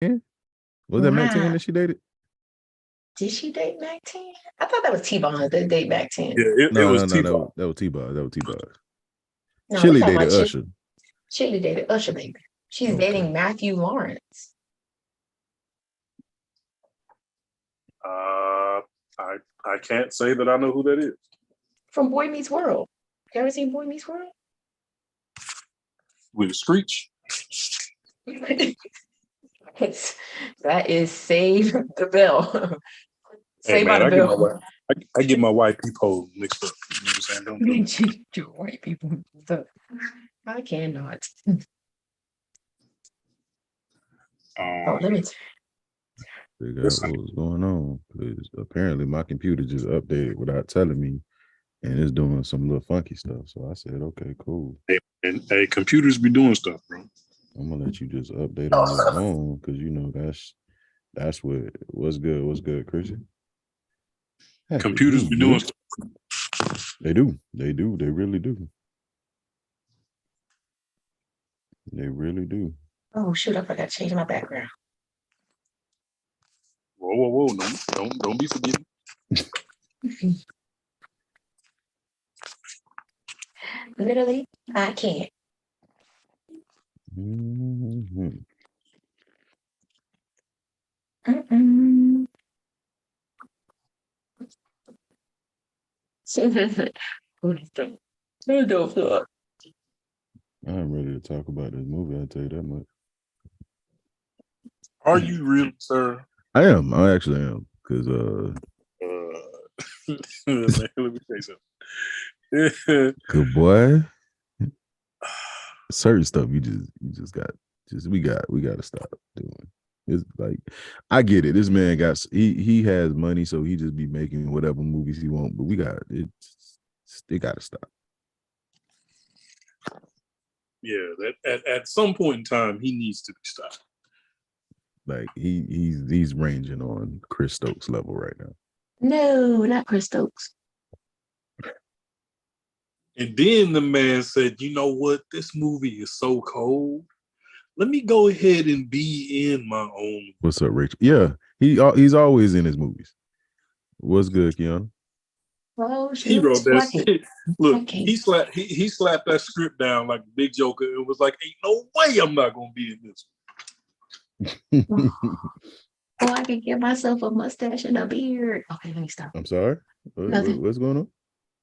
Yeah. Was that Mac 10 Wow. that she dated? Did she date Mac 10? I thought that was T-Bone that date Mac 10. Yeah, it No, was no, no. T-Ball. That was T-Bug. That was T-Bug. No, we're Chili talking dated about Usher. Chili dated Usher, baby. She's Okay. dating Matthew Lawrence Uh, I can't say that I know who that is. from Boy Meets World. You ever seen Boy Meets World? With Screech. That is Save the Bell. Hey Saved by man, the I get my Bell. white, I get my white peephole mixed up. You know what I'm saying? Don't do that. You white people. I cannot. Oh, let me. Figure out Listen, what was going on. Because apparently my computer just updated without telling me and it's doing some little funky stuff. So I said, okay, cool. hey, computers be doing stuff, bro. I'm gonna let you just update on your own because you know that's what's good. What's good, Christian? Computers be doing stuff. They do. They do. They really do. They really do. Oh shoot! I forgot to change my background. Whoa! Don't be forgetting. Literally, I can't. Mm-hmm. I'm ready to talk about this movie. I'll tell you that much. Are you really, sir? I am. I actually am. Because man, let me say something. good boy. Certain stuff you just got we got to stop doing. It's like I get it. This man got he has money, so he just be making whatever movies he want. But we got it. It got to stop. Yeah, that at some point in time he needs to be stopped. Like he's ranging on Chris Stokes level right now. No, not Chris Stokes. And then the man said, "You know what? This movie is so cold. Let me go ahead and be in my own." What's up, Rachel? Yeah, he's always in his movies. What's good, Keanu? Oh, He wrote that. Look, Okay. he slapped that script down like a big Joker. It was like, "Ain't no way I'm not gonna be in this." Oh, I can give myself a mustache and a beard. Okay, let me stop. I'm sorry. Nothing. What's going on?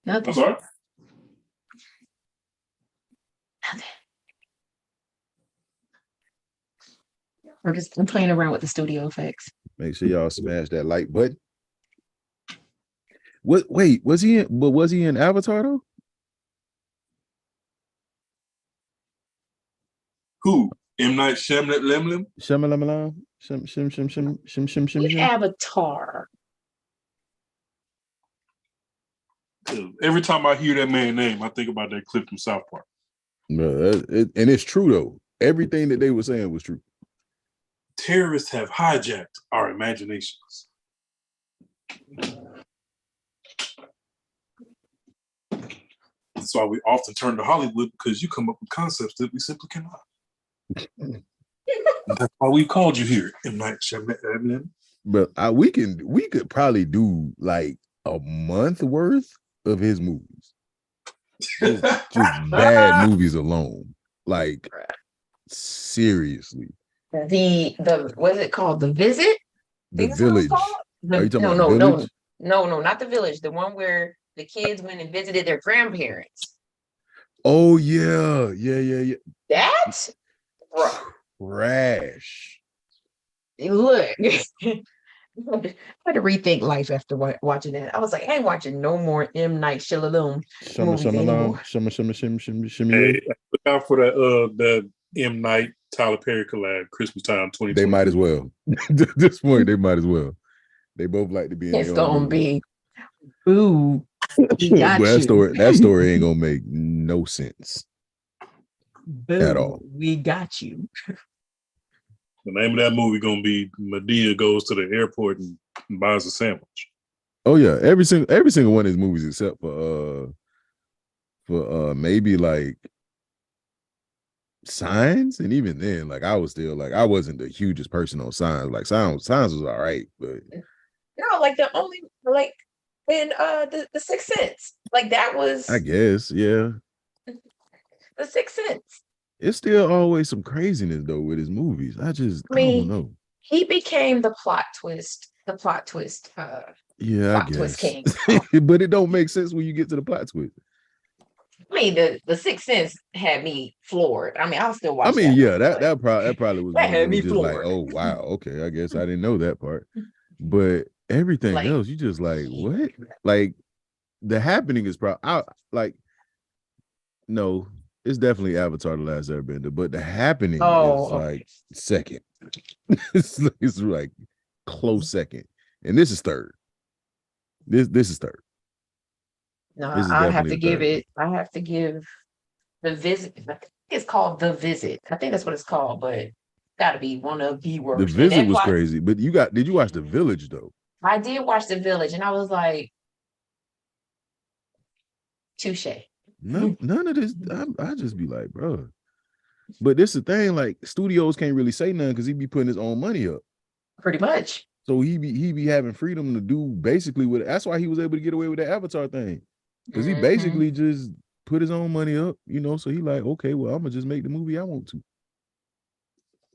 Nothing. I'm sorry. Nothing. I'm playing around with the studio effects. Make sure y'all smash that like button. What? Wait, was he in? But was he in Avatar though? Who? M. Night Shyamalan? Shyamalan. Shim. Avatar. Every time I hear that man's name, I think about that clip from South Park. No, and it's true though. Everything that they were saying was true. Terrorists have hijacked our imaginations. That's why we often turn to Hollywood, because you come up with concepts that we simply cannot. That's why we called you here, M. Night Shyamalan. But we could probably do like a month worth of his movies. Just bad movies alone. Like seriously. The what's it called? The Visit? The Village. Are you talking about Village? No, not The Village. The one where the kids went and visited their grandparents. Oh yeah. That? Bro. Trash. Look. I had to rethink life after watching that. I was like, I ain't watching no more M. Night Shyamalan movies anymore. Hey, look out for that M. Night Tyler Perry collab, Christmas time 2020. They might as well. At this point, they might as well. They both like to be in It's their own gonna movie. be ooh. That story ain't gonna make no sense. Boo, at all. We got you. The name of that movie gonna be Madea goes to the airport and buys a sandwich. Oh yeah, every single one of his movies except for maybe like Signs, and even then, like I was still like I wasn't the hugest person on Signs. Like Signs was all right, but No, like the only like in the Sixth Sense, like that I was guess yeah. the Sixth Sense. It's still always some craziness though with his movies. I I don't mean, know. he became the plot twist Yeah, I plot twist guess, king. So, but it don't make sense when you get to the plot twist. I mean, the Sixth Sense had me floored. I mean, I'll still I watch mean, that yeah, movie, that but that probably was that one that had was me just like, floored. oh wow, okay, I guess I didn't know that part. But everything Like, else, you just like what? Like The Happening is probably I like no, it's definitely Avatar: The Last Airbender, but The Happening is oh, like okay. second. It's like close second, and this is third. This is third. No, This is I have definitely to the give third one. it. I have to give The Visit. I think it's called The Visit. I think that's what it's called, but got to be one of the The worst. And Visit that was plot, crazy, but did you watch The Village though? I did watch The Village, and I was like, touche. None of this. I just be like, bro. But this is the thing, like studios can't really say nothing because he be putting his own money up. Pretty much. So he be having freedom to do basically what that's why he was able to get away with the Avatar thing. Because he Hmm. basically just put his own money up, so he like, okay, well, I'm gonna just make the movie I want to.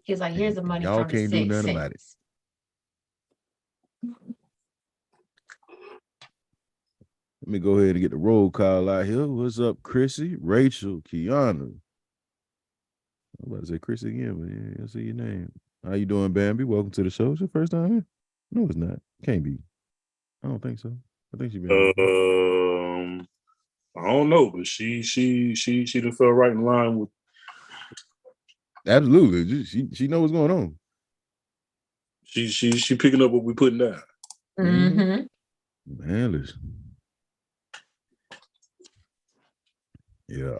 He's like, here's the And money y'all from the can't do Sixth nothing about it. Sense. Let me go ahead and get the roll call out here. What's up, Chrissy, Rachel, Kiana? I'm about to say Chrissy again, but yeah, I see your name. How you doing, Bambi? Welcome to the show. It's your first time here? No, it's not. Can't be. I don't think so. I think she's been here before. I don't know, but she done fell right in line with. Absolutely. She know what's going on. She picking up what we putting down. Mm-hmm. Man, listen. Yeah,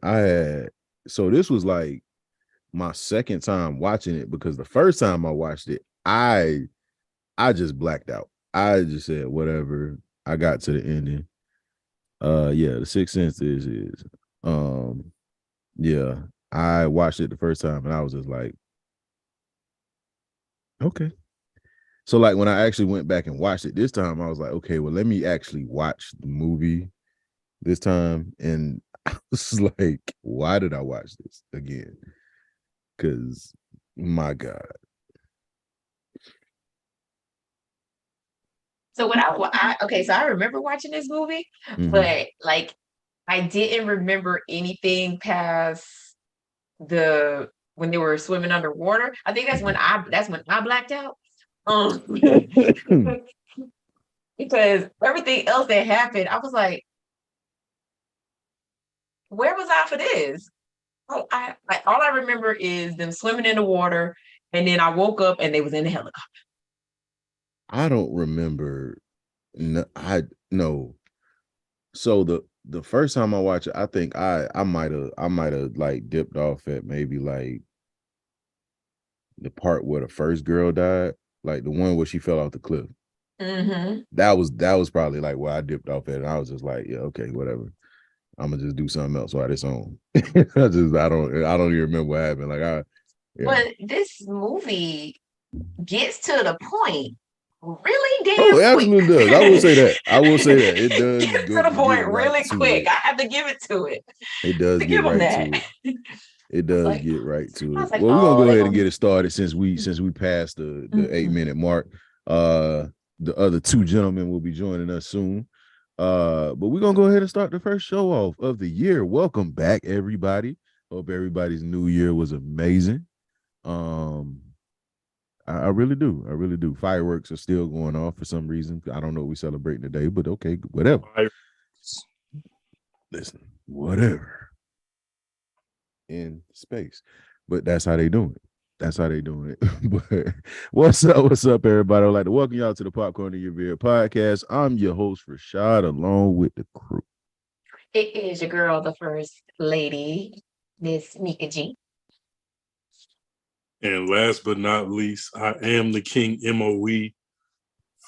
I had so this was like my second time watching it because the first time I watched it, I just blacked out. I just said whatever. I got to the ending. Yeah, The Sixth Sense is yeah. I watched it the first time and I was just like, okay. So like when I actually went back and watched it this time, I was like, okay, well, let me actually watch the movie this time. And I was like, why did I watch this again? Because my God. So when so I remember watching this movie, but like I didn't remember anything past when they were swimming underwater. I think that's when I blacked out. Because everything else that happened, I was like, where was I for this? All I remember is them swimming in the water, and then I woke up and they was in the helicopter. I don't remember. No. So the first time I watched it, I think I might have like dipped off at maybe like the part where the first girl died, like the one where she fell off the cliff. Mm-hmm. That was probably like where I dipped off at, and I was just like, yeah, okay, whatever. I'm gonna just do something else while it's on. I don't even remember what happened. Like yeah. But this movie gets to the point really damn quick. It absolutely does. I will say that. It does get to the point really quick. I have to give it to it. It does get right to it. It does get right to it. Well, we're gonna go ahead and get it started since we passed the 8-minute mark. The other two gentlemen will be joining us soon. But we're gonna go ahead and start the first show off of the year. Welcome back, everybody. Hope everybody's new year was amazing. I really do. I really do. Fireworks are still going off for some reason. I don't know what we're celebrating today, but okay, whatever. Listen, whatever. In space. But that's how they doing it. That's how they doing it. But what's up, everybody? I'd like to welcome y'all to the Popcorn in Your Beard podcast. I'm your host, Rashad, along with the crew. It is your girl, the first lady, Miss Mika G. And last but not least, I am the King MOE.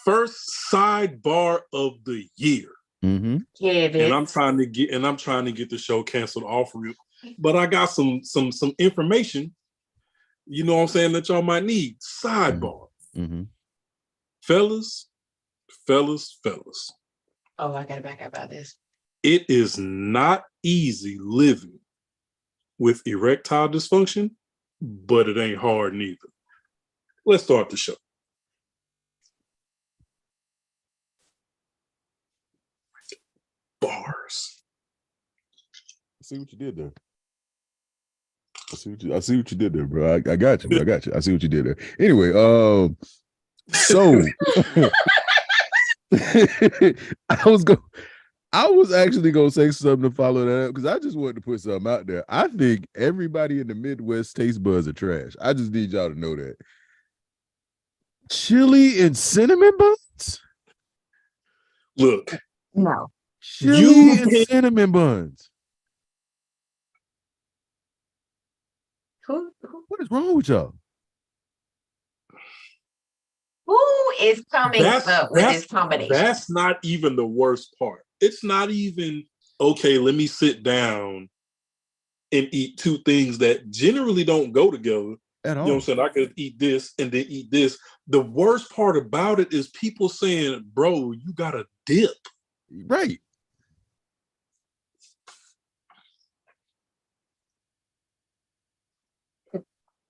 First sidebar of the year. Mm-hmm. Yeah, and I'm trying to get the show canceled off but I got some information. You know what I'm saying that y'all might need. Sidebar, fellas. Oh, I gotta back up about this. It is not easy living with erectile dysfunction, but it ain't hard neither. Let's start the show. Bars. I see what you did there. I see what you did there, bro. I got you. I see what you did there. Anyway, so I was actually gonna say something to follow that up because I just wanted to put something out there. I think everybody in the Midwest taste buds are trash. I just need y'all to know that. Chili and cinnamon buns? Look. No. Chili and cinnamon buns. What is wrong with y'all? Who is coming up with this combination? That's not even the worst part. It's not even, okay, let me sit down and eat two things that generally don't go together. At all. You know what I'm saying? I could eat this and then eat this. The worst part about it is people saying, bro, you got to dip. Right.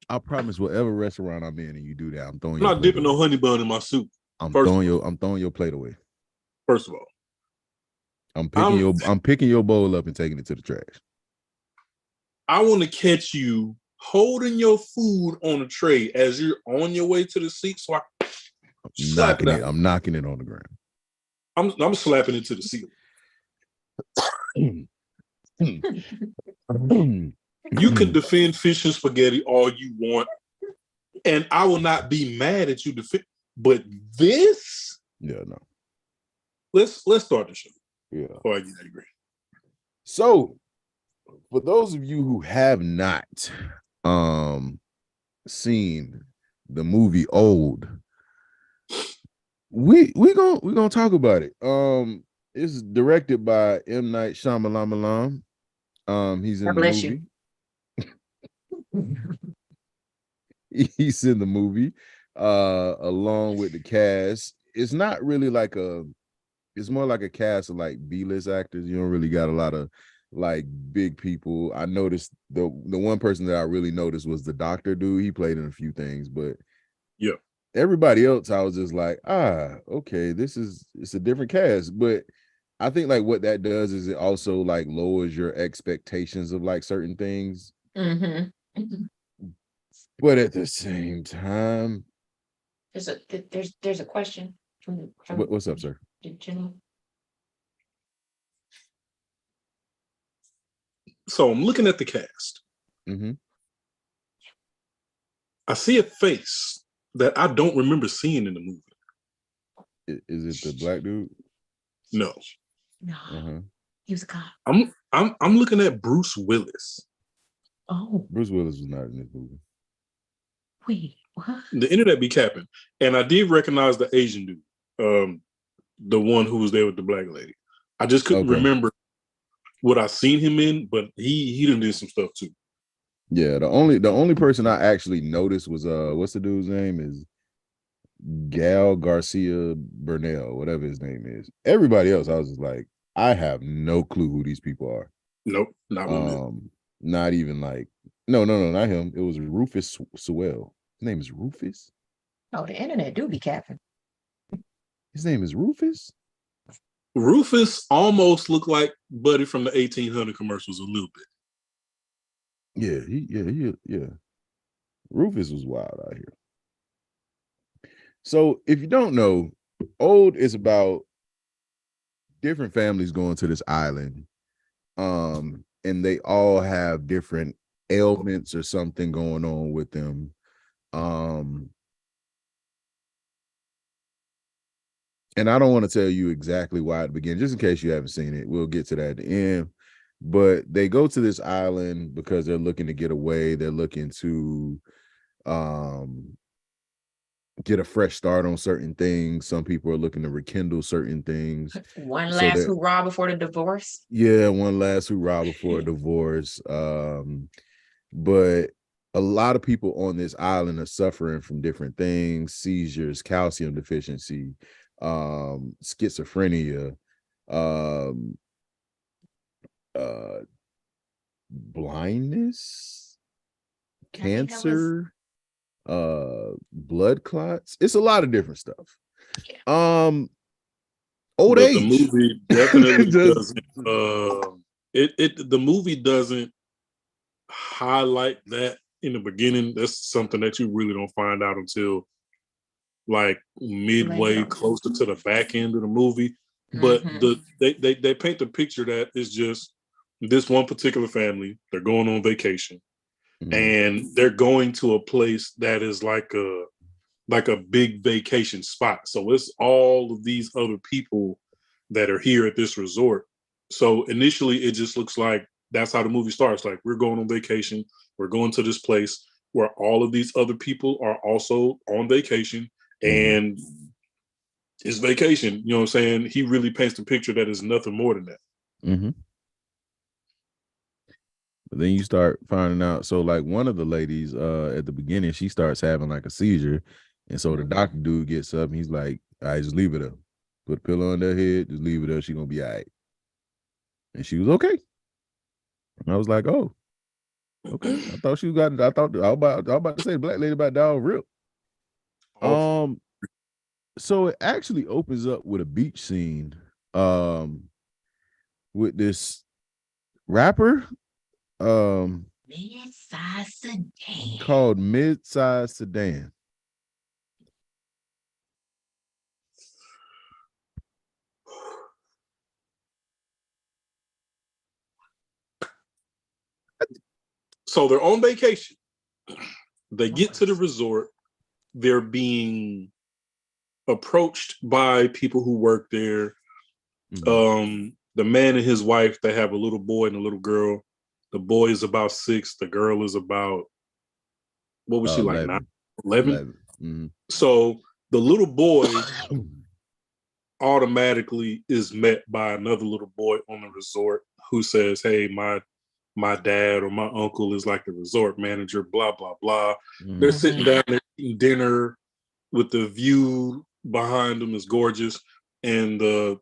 I promise whatever restaurant I'm in and you do that, I'm throwing I'm not dipping no honey bun in my soup. I'm throwing your plate away. First of all. I'm picking your bowl up and taking it to the trash. I want to catch you holding your food on a tray as you're on your way to the seat. So I'm knocking it on the ground. I'm slapping it to the ceiling. You can defend fish and spaghetti all you want, and I will not be mad at you. But this, yeah, no. Let's start the show. Yeah, before I get angry. So, for those of you who have not seen the movie Old, we gonna talk about it. It's directed by M. Night Shyamalan. He's in the movie. He's in the movie along with the cast. It's not really like it's more like a cast of like B-list actors. You don't really got a lot of like big people. I noticed the one person that I really noticed was the doctor dude. He played in a few things, but yeah, everybody else I was just like, okay, it's a different cast. But I think like what that does is it also like lowers your expectations of like certain things. But at the same time, there's a question from what's up, sir? So I'm looking at the cast. I see a face that I don't remember seeing in the movie. Is it the black dude? No. He was a cop. I'm looking at Bruce Willis. Oh, Bruce Willis was not in this movie. Wait, what? The internet be capping, and I did recognize the Asian dude, the one who was there with the black lady. I just couldn't remember what I seen him in, but he done did some stuff too. Yeah, the only person I actually noticed was what's the dude's name is Gal Garcia Bernal, whatever his name is. Everybody else, I was just like, I have no clue who these people are. Nope, not one. Not even like no, not him. It was Rufus Sewell. His name is Rufus. Oh, the internet do be capping. His name is Rufus. Rufus almost looked like Buddy from the 1800 commercials a little bit. Yeah. Rufus was wild out here. So if you don't know, Old is about different families going to this island, and they all have different ailments or something going on with them. And I don't want to tell you exactly why it began, just in case you haven't seen it. We'll get to that at the end. But they go to this island because they're looking to get away. They're looking to get a fresh start on certain things. Some people are looking to rekindle certain things. One last hurrah before the divorce. Yeah, one last hurrah before a divorce. But a lot of people on this island are suffering from different things: seizures, calcium deficiency, schizophrenia, blindness, cancer, blood clots. It's a lot of different stuff. Yeah. Old age. The movie definitely doesn't. The movie doesn't highlight that in the beginning. That's something that you really don't find out until like midway, closer to the back end of the movie. But they paint the picture that it's just this one particular family. They're going on vacation, and they're going to a place that is like a big vacation spot. So it's all of these other people that are here at this resort. So initially it just looks like that's how the movie starts. Like, we're going on vacation. We're going to this place where all of these other people are also on vacation, and it's vacation. You know what I'm saying? He really paints the picture that is nothing more than that. But then you start finding out. So like one of the ladies at the beginning, she starts having like a seizure. And so the doctor dude gets up and he's like, all right, just leave it up. Put a pillow on her head, just leave it up. She's gonna be all right. And she was okay. And I was like, oh, okay. I thought I was about to say the black lady about to die real. So it actually opens up with a beach scene with this rapper Mid-size sedan. Called Mid-Size Sedan. So they're on vacation. They get to the resort. They're being approached by people who work there. The man and his wife, they have a little boy and a little girl. The boy is about 6. The girl is about, what was she, 11. like 9, 11? So the little boy automatically is met by another little boy on the resort who says, hey, my dad or my uncle is like the resort manager, blah, blah, blah. They're sitting down there eating dinner with the view behind them is gorgeous. And the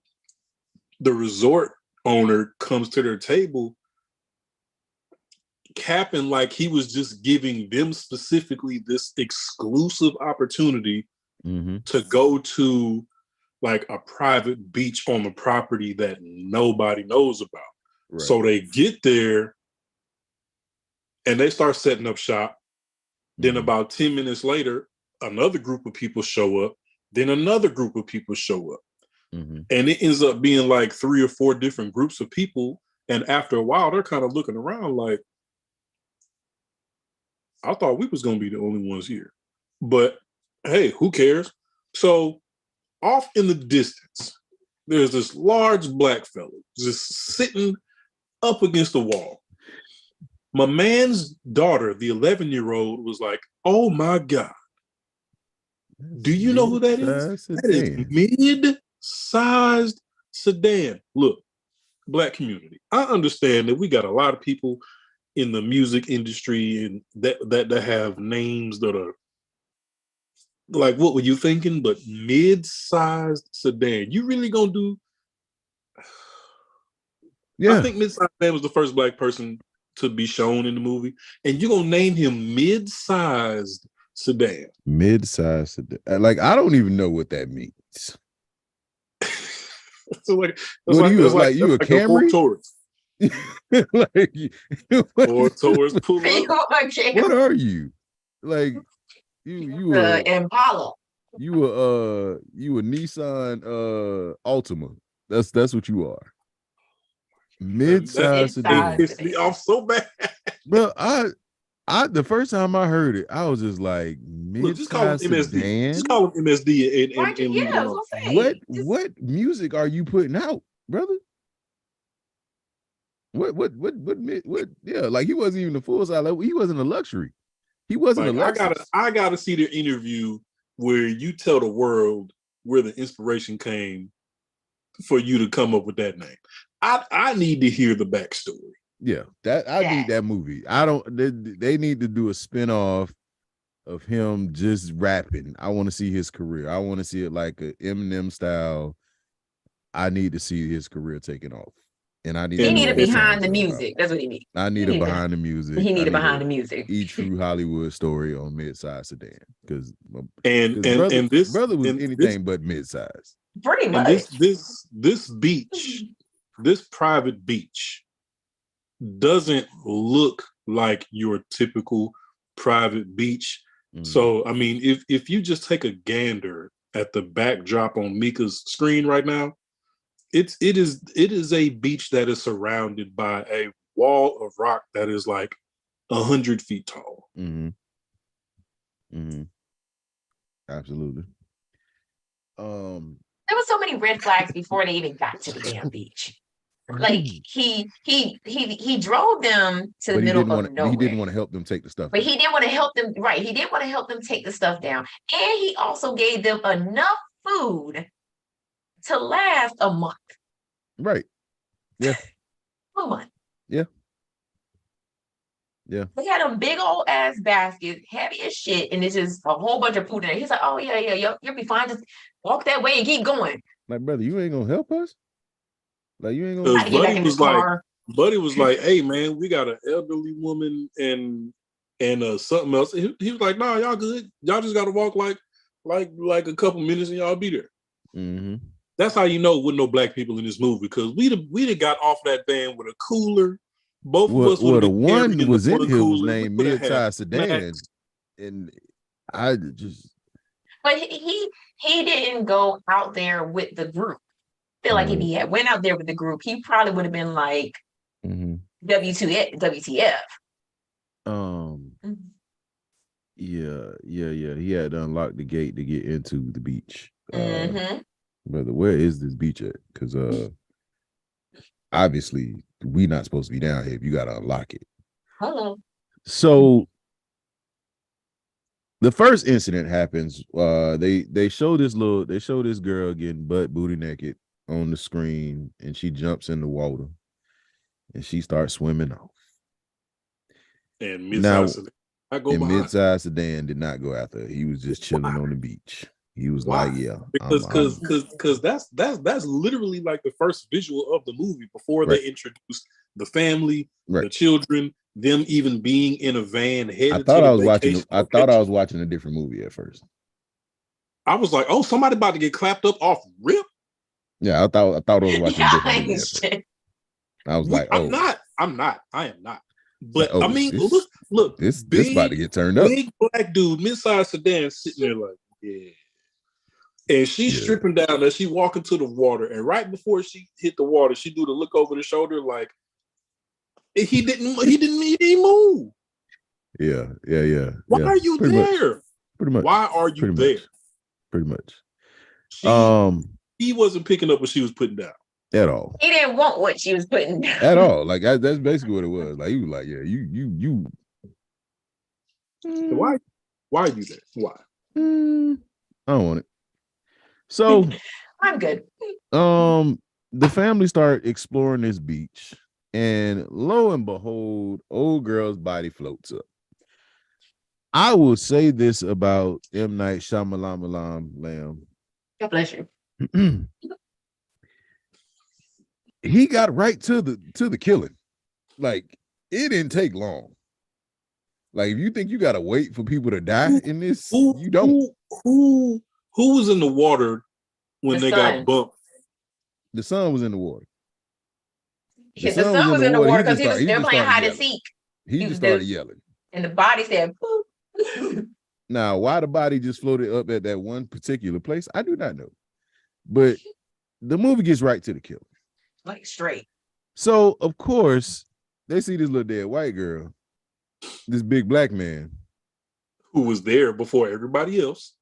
resort owner comes to their table capping like he was just giving them specifically this exclusive opportunity to go to like a private beach on the property that nobody knows about. Right. So they get there and they start setting up shop. Then about 10 minutes later, another group of people show up. Then another group of people show up. And it ends up being like 3 or 4 different groups of people. And after a while, they're kind of looking around like, I thought we was going to be the only ones here. But hey, who cares? So off in the distance, there's this large black fella just sitting up against the wall. My man's daughter, the 11-year-old, was like, oh my God. Do you know who that is? That is Mid-Sized Sedan. Look, black community. I understand that we got a lot of people in the music industry and that have names that are like, what were you thinking? But Mid-Sized Sedan. You really gonna do? Yeah. I think Mid-Sized Sedan was the first black person to be shown in the movie, and you're gonna name him Mid-Sized Sedan. Mid-Sized Sedan. Like, I don't even know what that means. So like, what are you like? You a Camry? Like, or towards pull up. What are you? Like, you Impala. You a Nissan Altima. That's what you are. Mid-size sedan. Pissed me off so bad. Well, I the first time I heard it, I was just like, mid-size sedan. Just call him MSD and what music are you putting out, brother? What yeah, like he wasn't even a full size, like he wasn't a luxury. He wasn't like, a luxury. I gotta see their interview where you tell the world where the inspiration came for you to come up with that name. I need to hear the backstory. Yeah, I need that movie. I don't. They need to do a spinoff of him just rapping. I want to see his career. I want to see it like a Eminem style. I need to see his career taking off. And I need. He need a behind the music. That's what he needs. I need a behind the music. He need a behind the music. E True Hollywood story on Midsize Sedan because this brother was anything but midsize. Pretty much. And this beach, this private beach, doesn't look like your typical private beach. So I mean, if you just take a gander at the backdrop on Mika's screen right now, it is a beach that is surrounded by a wall of rock that is like 100 feet tall. Absolutely. There was so many red flags before they even got to the damn beach. Like he drove them to the middle of nowhere. He didn't want to help them take the stuff. But he didn't want to help them. Right. He didn't want to help them take the stuff down. And he also gave them enough food to last a month. Right. Yeah. A month. Yeah. Yeah. They had them big old ass baskets, heavy as shit, and it's just a whole bunch of food in there. He's like, oh yeah, you'll be fine. Just walk that way and keep going. Like, brother, you ain't gonna help us? Like, you ain't gonna. Buddy was like, hey man, we got an elderly woman and something else. He was like, nah, y'all good. Y'all just gotta walk like a couple minutes and y'all be there. Mm-hmm. That's how you know with no black people in this movie, because we got off that van with a cooler. Both of us. Well, the one was in here was named Midsize Sedan, and I just. But he didn't go out there with the group. I feel like if he had went out there with the group, he probably would have been like WTF. Yeah. He had to unlock the gate to get into the beach. Brother, where is this beach at? Because obviously we not supposed to be down here if you got to unlock it. Hello. So the first incident happens. They show this girl getting butt booty naked on the screen, and she jumps in the water and she starts swimming off. And Midsize Sedan did not go after her. He was just chilling on the beach. He was like, yeah, because that's literally like the first visual of the movie before they introduced the family, the children, them even being in a van headed. I thought I was watching a different movie at first. I was like, oh, somebody about to get clapped up off rip. Yeah, I thought I was watching a different movie. I was like, oh, I am not. But I mean, look, this about to get turned up. Big black dude, Midsize Sedan, sitting there like, yeah. And she's stripping down as she walk into the water. And right before she hit the water, she do the look over the shoulder like he didn't move. Yeah. Why are you there? Pretty much. Why are you there? Pretty much. He wasn't picking up what she was putting down. At all. He didn't want what she was putting down. At all. Like that's basically what it was. Like he was like, yeah, you. Why are you there? Why? I don't want it. So I'm good. The family start exploring this beach, and lo and behold, old girl's body floats up. I will say this about M. Night Shyamalan. God bless you. He got right to the killing. Like, it didn't take long. Like, if you think you gotta wait for people to die in this, you don't. Who was in the water when they got bumped? The son was in the water. The son was in the water because they're playing hide and seek. He just started yelling. And the body said, boop. Now, why the body just floated up at that one particular place, I do not know. But the movie gets right to the killing. Like straight. So, of course, they see this little dead white girl, this big black man. Who was there before everybody else.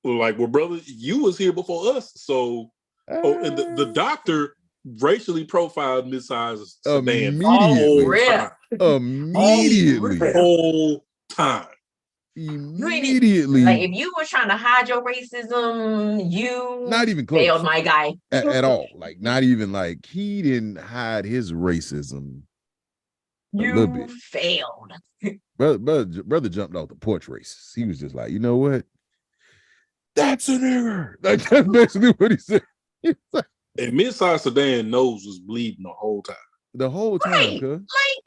Like, well, brother, you was here before us. So, and the doctor racially profiled Midsize Sedan immediately. Whole time. immediately. Like if you were trying to hide your racism, you not even close, failed, my guy. at all. Like not even like he didn't hide his racism. A little bit. Failed. Brother jumped off the porch racist. He was just like, you know what? That's a nigger. Like that's basically what he said. And Mid-South Sudan nose was bleeding the whole time. The whole time, right. Like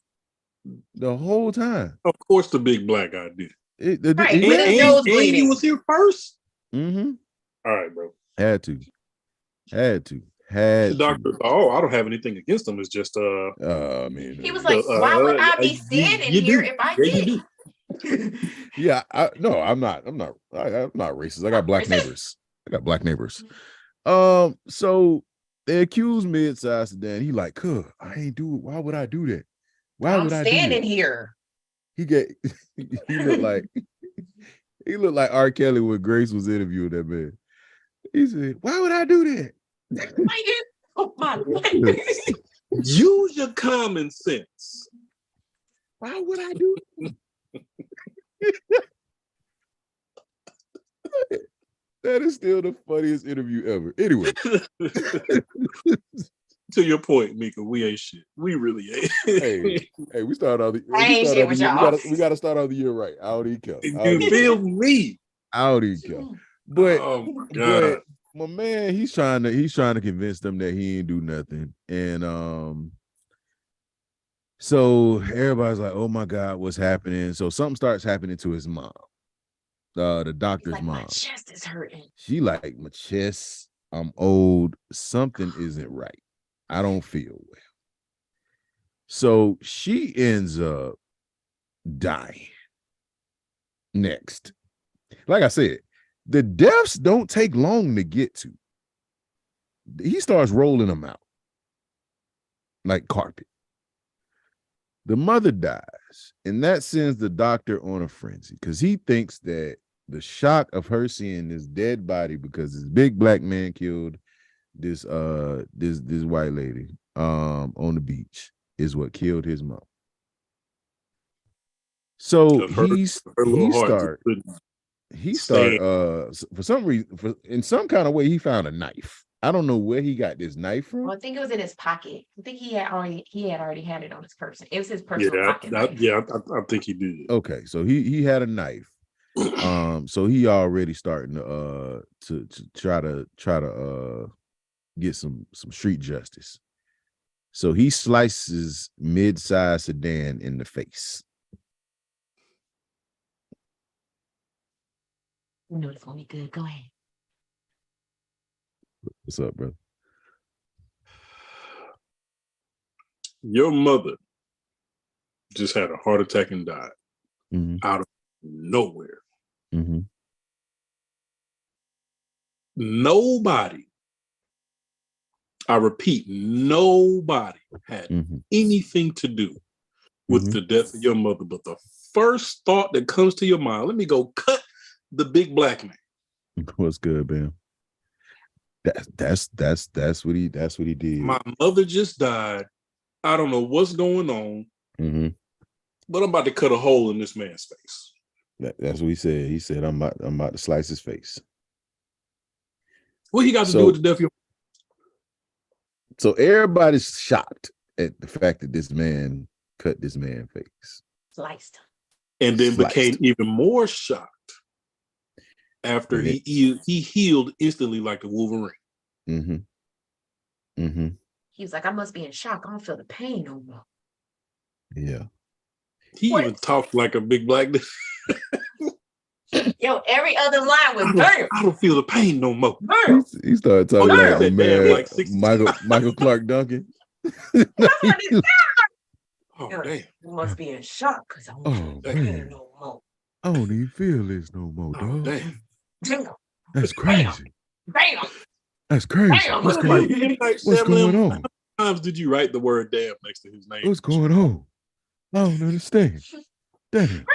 the whole time. Of course, the big black guy did. Right. And he was here first. Mm-hmm. All right, bro. Had to. The doctor thought, oh, I don't have anything against him. It's just man. He was like, why would I be standing here if I did? Yeah, I'm not racist. I got black neighbors. So they accused Mid-South Sudan. He like, I ain't do it. Why would I do that? Why would I standing here? He looked like R. Kelly when Grace was interviewing that man. He said, why would I do that? Oh my Use your common sense. Why would I do that? That is still the funniest interview ever. Anyway. To your point, Mika, we ain't shit. We really ain't. hey, we started out the we gotta start out the year right. I don't even care. You feel me? I don't even care. But, but my man, he's trying to convince them that he ain't do nothing. And so everybody's like, oh my God, what's happening? So something starts happening to his mom. The doctor's mom. My chest is hurting. She like, my chest, I'm old, something isn't right. I don't feel well. So she ends up dying. Next. Like I said, the deaths don't take long to get to. He starts rolling them out like carpet. The mother dies, and that sends the doctor on a frenzy because he thinks that the shock of her seeing this dead body, because this big black man killed this white lady on the beach, is what killed his mom. So he start for some reason, in some kind of way, he found a knife. I don't know where he got this knife from. Well, I think it was in his pocket. I think he had already had it on his person. It was his personal pocket. I think he did. Okay, so he had a knife. So he already starting to try to get some street justice. So he slices Mid-South Sudan in the face. You know it's gonna be good. Go ahead. What's up, bro? Your mother just had a heart attack and died out of nowhere. Mm-hmm. Nobody, I repeat, nobody had anything to do with the death of your mother. But the first thought that comes to your mind, let me go cut the big black man. What's good, man? That's what he did. My mother just died. I don't know what's going on, but I'm about to cut a hole in this man's face. That's what he said. He said, I'm about to slice his face. What he got to do with the death of your mother? So everybody's shocked at the fact that this man cut this man's face. Sliced. And then became even more shocked after he healed instantly like the Wolverine. He was like, I must be in shock. I don't feel the pain no more. Yeah. He even talked like a big black dude. Yo, every other line was damn. I don't feel the pain no more. He started talking like the man, like Michael Clark Duncan. Oh, damn. You must be in shock because I don't feel the pain no more. I don't even feel this no more, dog. Damn. That's crazy. Damn. That's crazy. Damn. What's going on? How many times did you write the word damn next to his name? What's going on? I don't understand. Damn.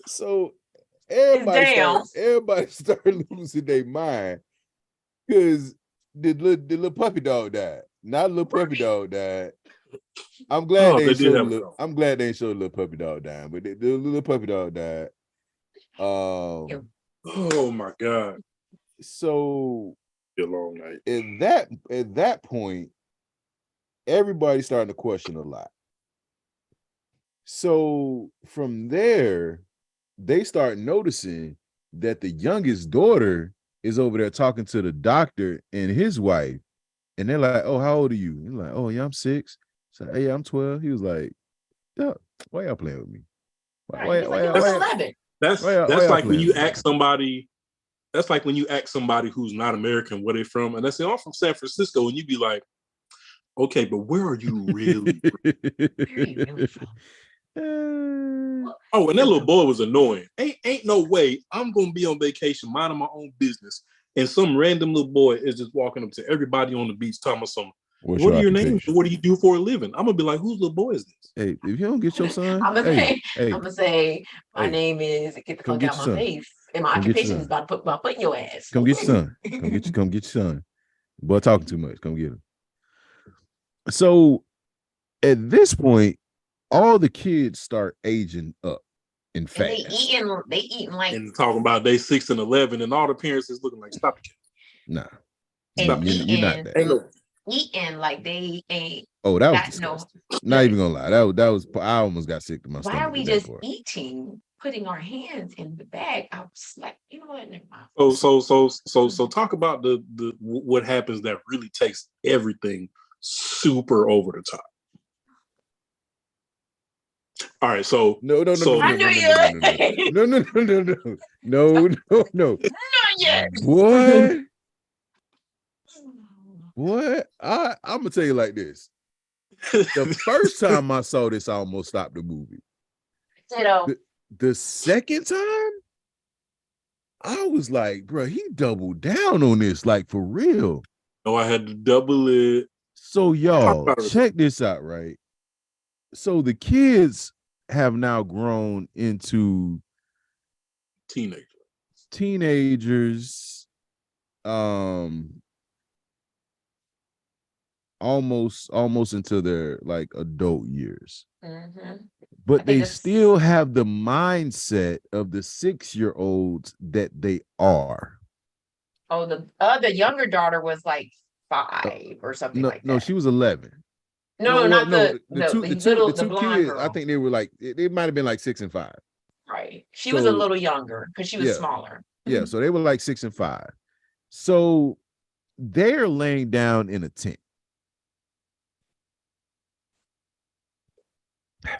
So everybody started losing their mind because the little puppy dog died. Not little puppy dog died. I'm glad Oh, they they did have a showed. dog. I'm glad they showed little puppy dog dying, but the little puppy dog died. Oh my God! So Be a long night. at that point, everybody's starting to question a lot. So from there, they start noticing that the youngest daughter is over there talking to the doctor and his wife. And they're like, "Oh, how old are you?" He's like, "Oh, yeah, I'm 6." So, "Hey, yeah, I'm 12." He was like, "Yo, why y'all playing with me? Why That's y'all like when playing you with me?" ask somebody. That's like when you ask somebody who's not American where they from, and they say, "Oh, I'm from San Francisco," and you be like, "Okay, but where are you really?" Where are you really from? Oh, and that little boy was annoying. Ain't no way I'm gonna be on vacation, minding my own business, and some random little boy is just walking up to everybody on the beach, telling us something. What's What your are your names? occupation? What do you do for a living? I'm gonna be like, whose little boy is this? Hey, if you don't get your son, I'm hey, gonna say my hey, name is get the come fuck get out your my son. face, and my Come get your occupation is son. about to put my foot in your ass. Come get your son. Come get your son. Boy, talking too much. Come get him. So at this point, all the kids start aging up and And fast. they eating like And talking about day 6 and 11, and all the parents is looking like, stop it. Nah, Stop it. you're not that. Ain't no. eating like they ain't Oh, that was got disgusting. no. Not even gonna lie. That was. I almost got sick to my Why are stomach we at that just part. eating, putting our hands in the bag? I was like, you know what? Never mind. So talk about the what happens that really takes everything super over the top. All right, so No. I knew you. No. Not yet. What? I'm gonna tell you like this. The first time I saw this, I almost stopped the movie. The second time, I was like, bro, he doubled down on this, like for real. Oh, I had to double it. So y'all, check this out, right? So the kids have now grown into teenagers, almost into their like adult years. Mm-hmm. But they still have the mindset of the 6-year-olds that they are. Oh, the younger daughter was like 5 or something like that. No, she was 11. The two blonde kids. girl. I think they were like they might have been like 6 and 5. Right. She was a little younger because she was smaller. Yeah, so they were like 6 and 5. So they're laying down in a tent.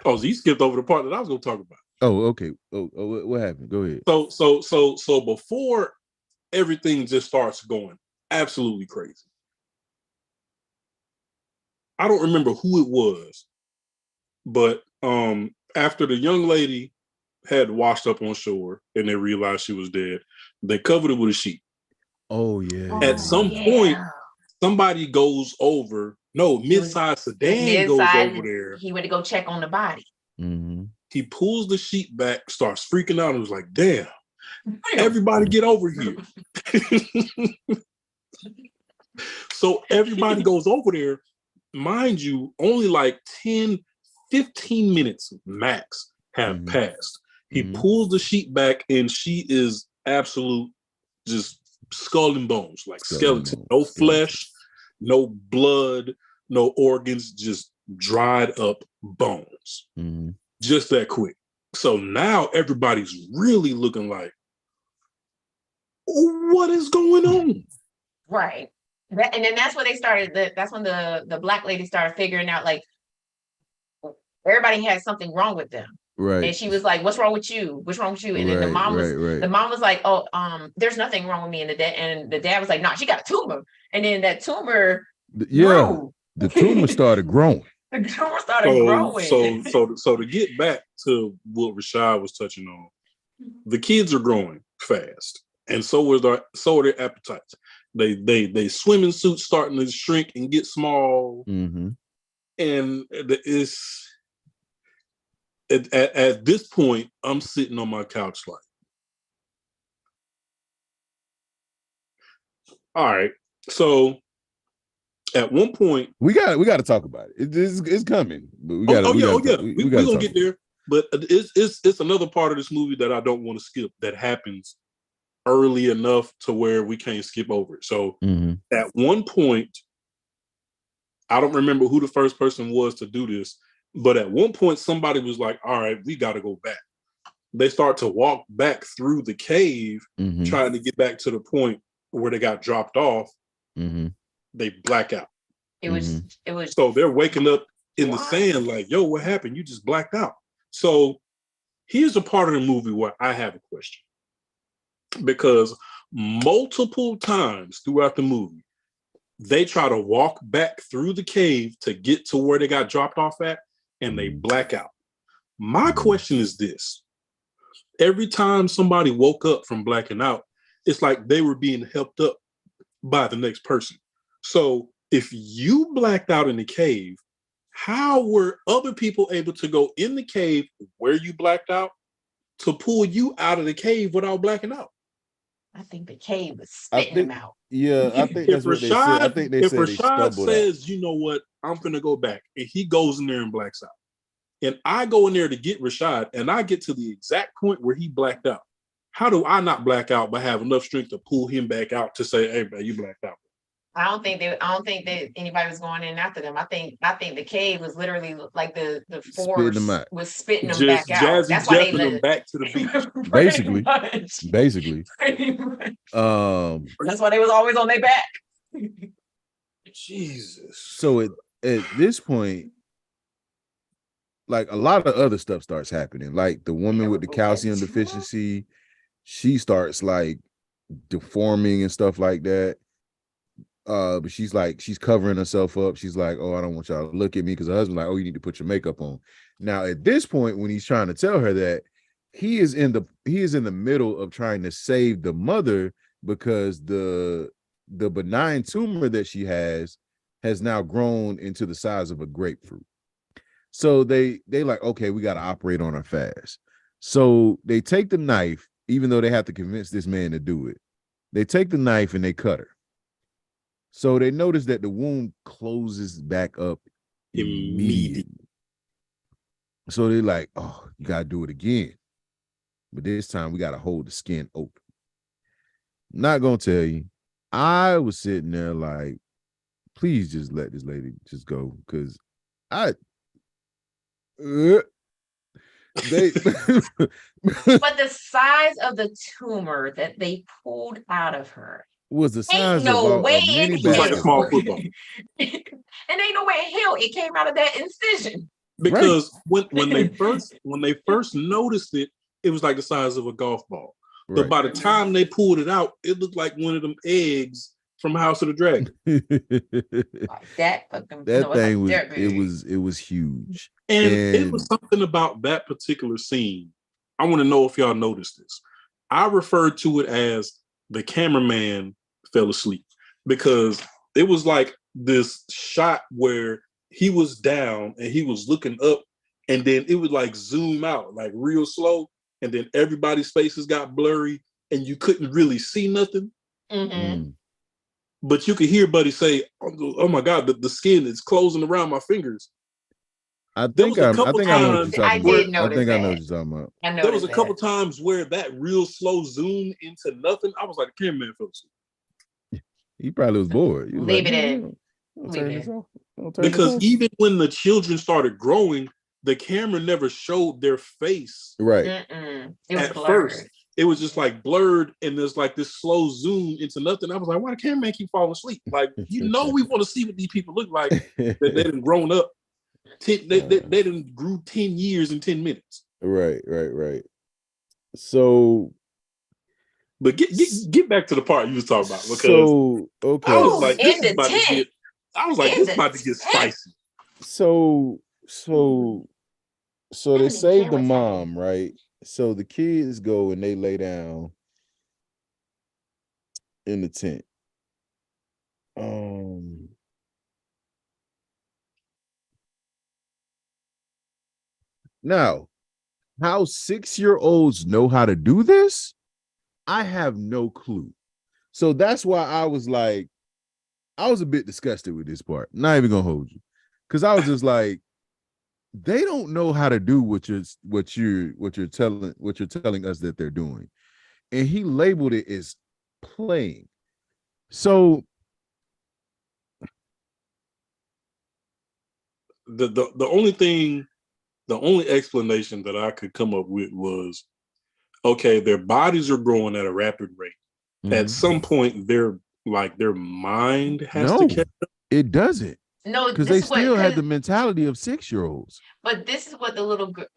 Oh, so you skipped over the part that I was going to talk about. Oh, okay. Oh, what happened? Go ahead. So before everything just starts going absolutely crazy, I don't remember who it was, but after the young lady had washed up on shore and they realized she was dead, they covered it with a sheet. Oh yeah. At some point, somebody goes over. No, Mid-Size Sedan goes over there. He went to go check on the body. Mm-hmm. He pulls the sheet back, starts freaking out, and was like, "Damn, everybody get over here!" So everybody goes over there. Mind you, only like 10, 15 minutes max have passed. He pulls the sheet back, and she is absolute just skull and bones, like skeleton. No flesh, no blood, no organs, just dried up bones. Just that quick. So now everybody's really looking like, what is going on? Right. And then that's when they started. That's when the black lady started figuring out like everybody had something wrong with them. Right. And she was like, "What's wrong with you? What's wrong with you?" And then the mom was like, "Oh, there's nothing wrong with me." And the dad was like, "No, she got a tumor." And then that tumor grew. The tumor started growing. The tumor started growing. So to get back to what Rashad was touching on, the kids are growing fast, and so are their appetites. They swimming suits starting to shrink and get small, and it's at this point I'm sitting on my couch like, all right, so At one point, we got to talk about it. It's coming, but we got we're gonna get there. But it's another part of this movie that I don't want to skip that happens early enough to where we can't skip over it. So at one point, I don't remember who the first person was to do this, but at one point somebody was like, all right, we got to go back. They start to walk back through the cave, trying to get back to the point where they got dropped off. They black out. It was so they're waking up in the sand like, yo, what happened? You just blacked out. So here's a part of the movie where I have a question. Because multiple times throughout the movie, they try to walk back through the cave to get to where they got dropped off at, and they black out. My question is this. Every time somebody woke up from blacking out, it's like they were being helped up by the next person. So if you blacked out in the cave, how were other people able to go in the cave where you blacked out to pull you out of the cave without blacking out? I think the cave was spitting them out. Yeah, I think that's what they said. I think they said Rashad says, you know what, I'm gonna go back, and he goes in there and blacks out, and I go in there to get Rashad, and I get to the exact point where he blacked out. How do I not black out but have enough strength to pull him back out to say, hey, man, you blacked out? I don't think that anybody was going in after them. I think the cave was literally like the force was spitting them back out. That's why they let them back to the beach. Basically. That's why they was always on their back. Jesus. So at this point, like a lot of other stuff starts happening. Like the woman with the calcium deficiency, she starts like deforming and stuff like that. But she's covering herself up. She's like, oh, I don't want y'all to look at me, because her husband's like, oh, you need to put your makeup on. Now, at this point, when he's trying to tell her that, he is in the middle of trying to save the mother, because the benign tumor that she has now grown into the size of a grapefruit. So they like, okay, we got to operate on her fast. So they take the knife, even though they have to convince this man to do it. They take the knife and they cut her. So they notice that the wound closes back up immediately. So they're like, oh, you got to do it again. But this time we got to hold the skin open. I'm not going to tell you. I was sitting there like, please just let this lady just go. Because but the size of the tumor that they pulled out of her was the size of a mini basketball. And ain't no way in hell it came out of that incision. Because when they first noticed it, it was like the size of a golf ball. Right. But by the time they pulled it out, it looked like one of them eggs from House of the Dragon. It was huge. And it was something about that particular scene. I want to know if y'all noticed this. I referred to it as the cameraman fell asleep, because it was like this shot where he was down and he was looking up, and then it would like zoom out like real slow, and then everybody's faces got blurry and you couldn't really see nothing. But you could hear Buddy say, oh my God, the skin is closing around my fingers. I think I know what you're talking about. There was a couple times where that real slow zoom into nothing. I was like, the cameraman fell asleep. He probably was bored. Leave it in. Because even when the children started growing, the camera never showed their face. Right. It was at blurred. First. It was just like blurred, and there's like this slow zoom into nothing. I was like, why the cameraman keep falling asleep? Like, we want to see what these people look like that they done grown up. They done grew 10 years in 10 minutes. Right. So, but get back to the part you was talking about, because okay. I was like, this is about to get spicy. So they saved the mom, right? So the kids go and they lay down in the tent. Now, how 6-year-olds know how to do this, I have no clue. So that's why I was like, I was a bit disgusted with this part. Not even gonna hold you, because I was just like, they don't know how to do what you're telling us that they're doing, and he labeled it as playing. So the only explanation that I could come up with was, okay, their bodies are growing at a rapid rate. Mm-hmm. At some point, their mind has to catch up. It doesn't. No, because they still have the mentality of 6-year-olds. But this is what the little girl.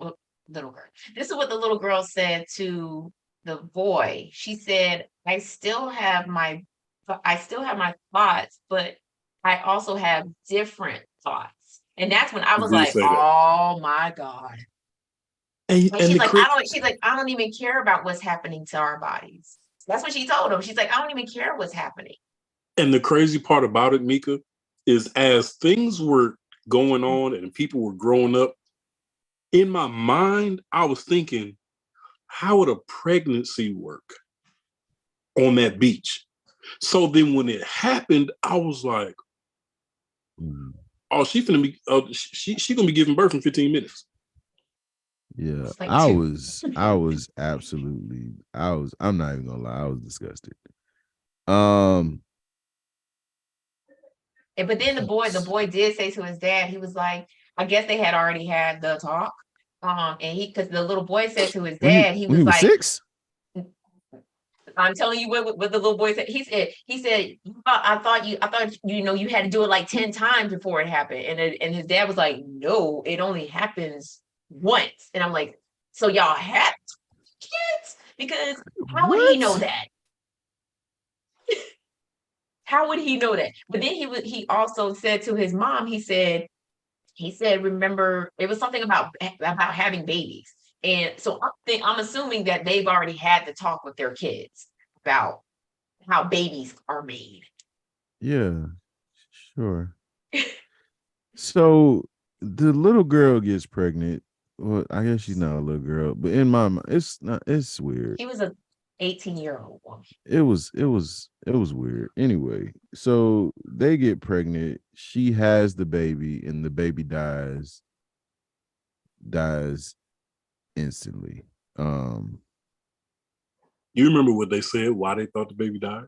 This is what the little girl said to the boy. She said, "I still have my thoughts, but I also have different thoughts." And that's when I was like, "Oh my God!" And she's like, "I don't even care about what's happening to our bodies." That's what she told him. She's like, "I don't even care what's happening." And the crazy part about it, Mika, is as things were going on and people were growing up, in my mind, I was thinking, how would a pregnancy work on that beach? So then when it happened, I was like, oh, she's gonna be giving birth in 15 minutes. Yeah, I was absolutely, I'm not even gonna lie, I was disgusted. But then the boy did say to his dad, he was like, I guess they had already had the talk. And because the little boy said to his dad, he was like 6. I'm telling you what the little boy said. He said, I thought you had to do it like 10 times before it happened. And his dad was like, no, it only happens once. And I'm like, so y'all had kids? Because how would he know that? How would he know that? But then he also said to his mom, he said, remember, it was something about having babies. And so I'm assuming that they've already had the talk with their kids about how babies are made. Yeah, sure. So the little girl gets pregnant. Well, I guess she's not a little girl, but in my mind, it's weird. She was a 18-year-old woman. It was weird. Anyway, so they get pregnant. She has the baby, and the baby dies instantly. You remember what they said? Why they thought the baby died?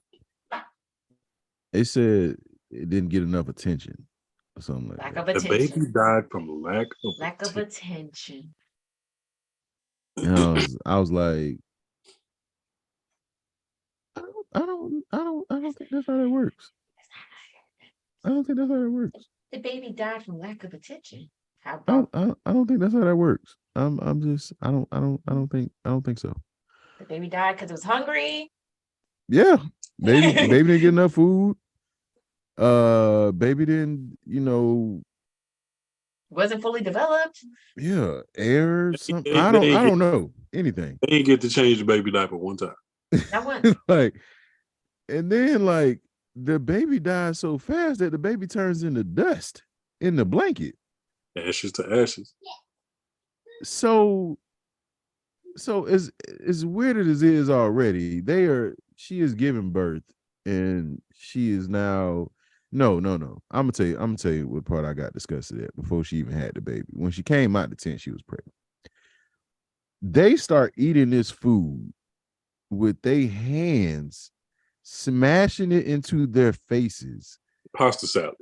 They said it didn't get enough attention or something like that. The baby died from lack of attention. And I was like, I don't think that's how that works. I don't think that's how that works. The baby died from lack of attention. I don't think that's how that works. I don't think so. The baby died because it was hungry. Yeah. Baby didn't get enough food. Baby didn't, wasn't fully developed. Yeah, air, something. I don't know anything. They didn't get to change the baby diaper one time. That one. And then the baby dies so fast that the baby turns into dust in the blanket. Ashes to ashes. So as weird as it is already, she is giving birth, and she is now no. I'm gonna tell you what part I got disgusted at before she even had the baby. When she came out the tent, she was pregnant. They start eating this food with their hands, smashing it into their faces. Pasta salad.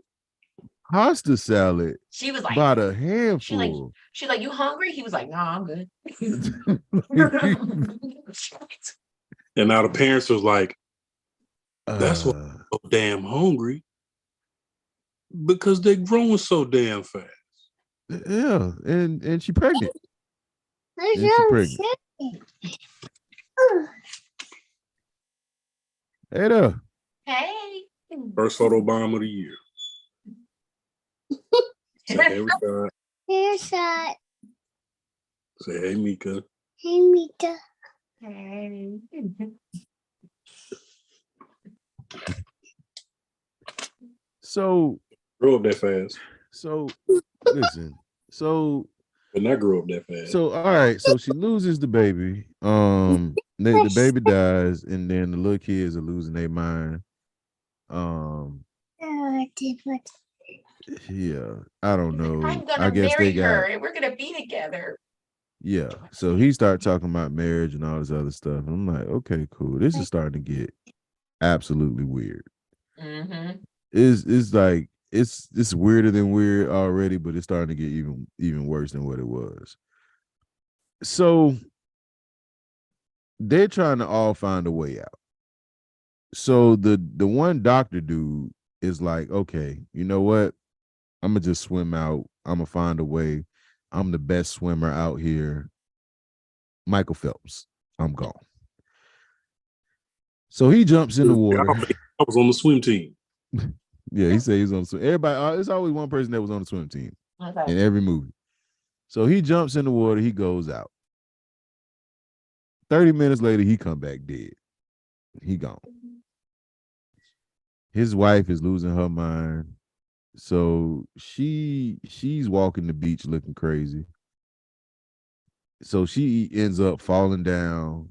She was like, about a handful. She's like, you hungry? He was like, no, I'm good. And now the parents was like, that's why I'm so damn hungry, because they're growing so damn fast. Yeah, and she pregnant. Hey there. Hey. First photo bomb of the year. Say hey, Rashad. Hey, Rashad. Say hey, Mika. Hey, Mika. Hey. So grow up that fast. So listen. But not grow up that fast. So all right. So she loses the baby. The baby dies, and then the little kids are losing their mind. Yeah, I don't know. I'm I gonna guess marry they her got and we're gonna be together. yeah. So he started talking about marriage and all this other stuff. I'm like, okay, cool. This is starting to get absolutely weird. Mm-hmm. It's like it's weirder than weird already, but it's starting to get even worse than what it was. So they're trying to all find a way out. So the one doctor dude is like, okay, you know what? I'm gonna just swim out. I'm gonna find a way. I'm the best swimmer out here. Michael Phelps. I'm gone. So he jumps in the water. I was on the swim team. Yeah, he said he's on the swim. Everybody, it's always one person that was on the swim team Okay. in every movie. So he jumps in the water. He goes out. 30 minutes later, he come back dead. He gone. His wife is losing her mind. So she's walking the beach looking crazy. So she ends up falling down,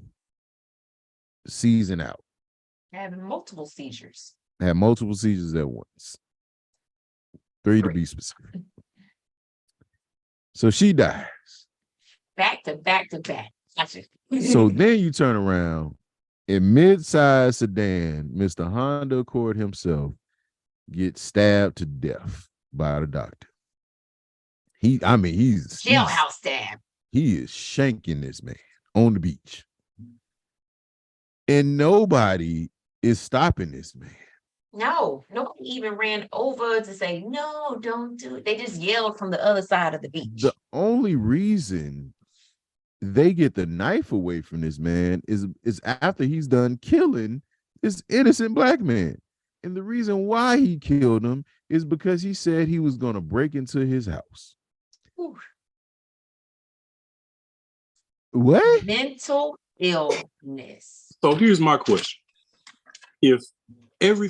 seizing out. Having multiple seizures. Had multiple seizures at once. 3 to be specific. So she dies. Back to back to back. Gotcha. So then you turn around in mid-size sedan, Mr. Honda Accord himself gets stabbed to death by the doctor. He's Jailhouse stab. He is shanking this man on the beach. And nobody is stopping this man. No, nobody even ran over to say, no, don't do it. They just yelled from the other side of the beach. The only reason they get the knife away from this man is after he's done killing this innocent black man. And the reason why he killed him is because he said he was going to break into his house. Ooh. What? Mental illness. So here's my question. If every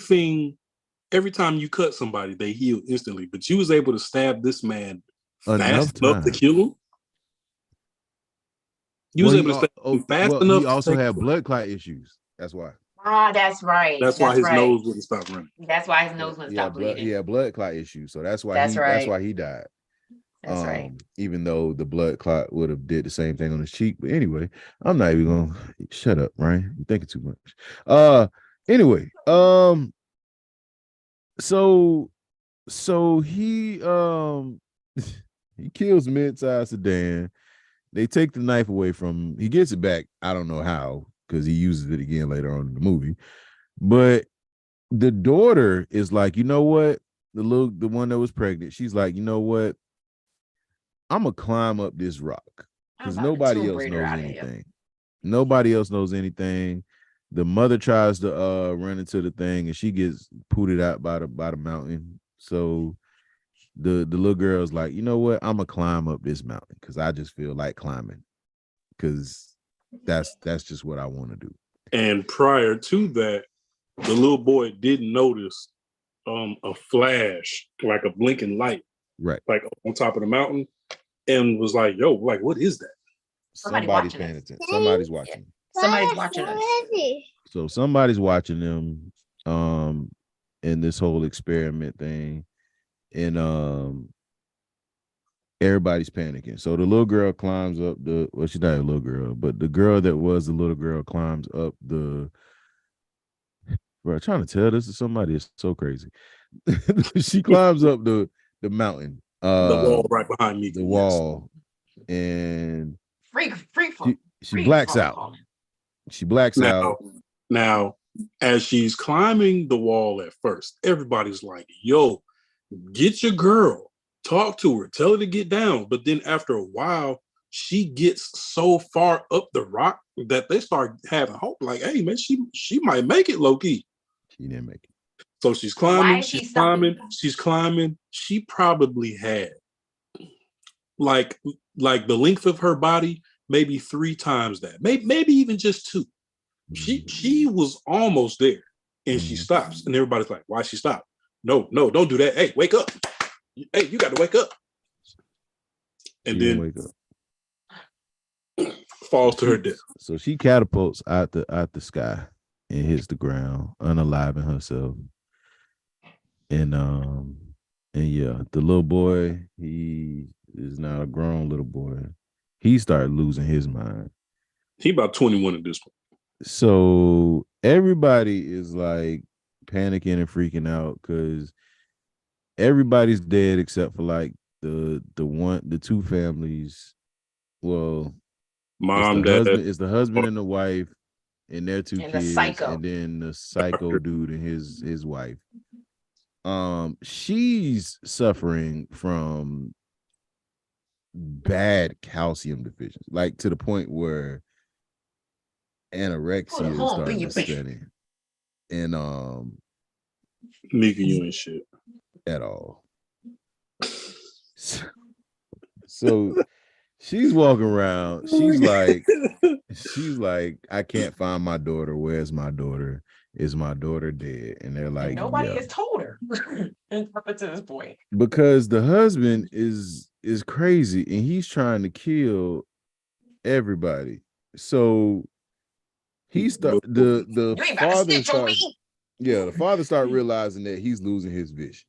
time you cut somebody, they heal instantly, but you was able to stab this man fast enough to kill him? You was able to stab him fast enough. He also had blood clot issues. That's why. Ah, that's right. That's why his nose wouldn't stop running. That's why his nose wouldn't stop bleeding. He had blood clot issues. So that's why that's why he died. That's right. Even though the blood clot would have did the same thing on his cheek. But anyway, I'm not even gonna shut up, Ryan. You're thinking too much. Anyway, so he he kills mid-size sedan. They take the knife away from him. He gets it back. I don't know how, because he uses it again later on in the movie. But the daughter is like, you know what? The one that was pregnant, she's like, you know what? I'm gonna climb up this rock because nobody else knows anything. Nobody else knows anything. The mother tries to run into the thing and she gets pooted out by the mountain. So the little girl's like, you know what? I'm gonna climb up this mountain because I just feel like climbing. Because that's just what I want to do. And prior to that, the little boy didn't notice a flash, like a blinking light, right, like on top of the mountain, and was like, yo, like, what is that? Somebody's paying attention. Somebody's watching. Somebody's watching us. So somebody's watching them in this whole experiment thing. And everybody's panicking. So the little girl climbs up she's not a little girl, but the girl that was the little girl climbs up bro, trying to tell this to somebody is so crazy. She climbs up the mountain. The wall right behind me. The wall. And she blacks out. She blacks out. Now, as she's climbing the wall at first, everybody's like, yo, get your girl, talk to her, tell her to get down. But then after a while, she gets so far up the rock that they start having hope. Like, hey, man, she might make it low key. She didn't make it. So she's climbing, she's climbing. She probably had like the length of her body, maybe 3 times that, maybe even just 2. She was almost there, and she stops, and everybody's like, why she stopped? No, don't do that. Hey, wake up. Hey, you got to wake up. And then wake up. Falls to her death. So she catapults out the sky and hits the ground, unaliving herself. And yeah, the little boy, he is now a grown little boy. He started losing his mind. He about 21 at this point. So everybody is like panicking and freaking out because everybody's dead except for like the two families. Well, Mom, dad, it's the husband and the wife and their two And the kids, psycho. and then the psycho dude and his wife. She's suffering from bad calcium deficiency, like to the point where anorexia is starting to set in. And Nika, you ain't shit at all. So she's walking around. She's like, I can't find my daughter. Where's my daughter? Is my daughter dead? And they're like, and nobody has told her up to this point. Because the husband is crazy and he's trying to kill everybody. So the father started realizing that he's losing his vision.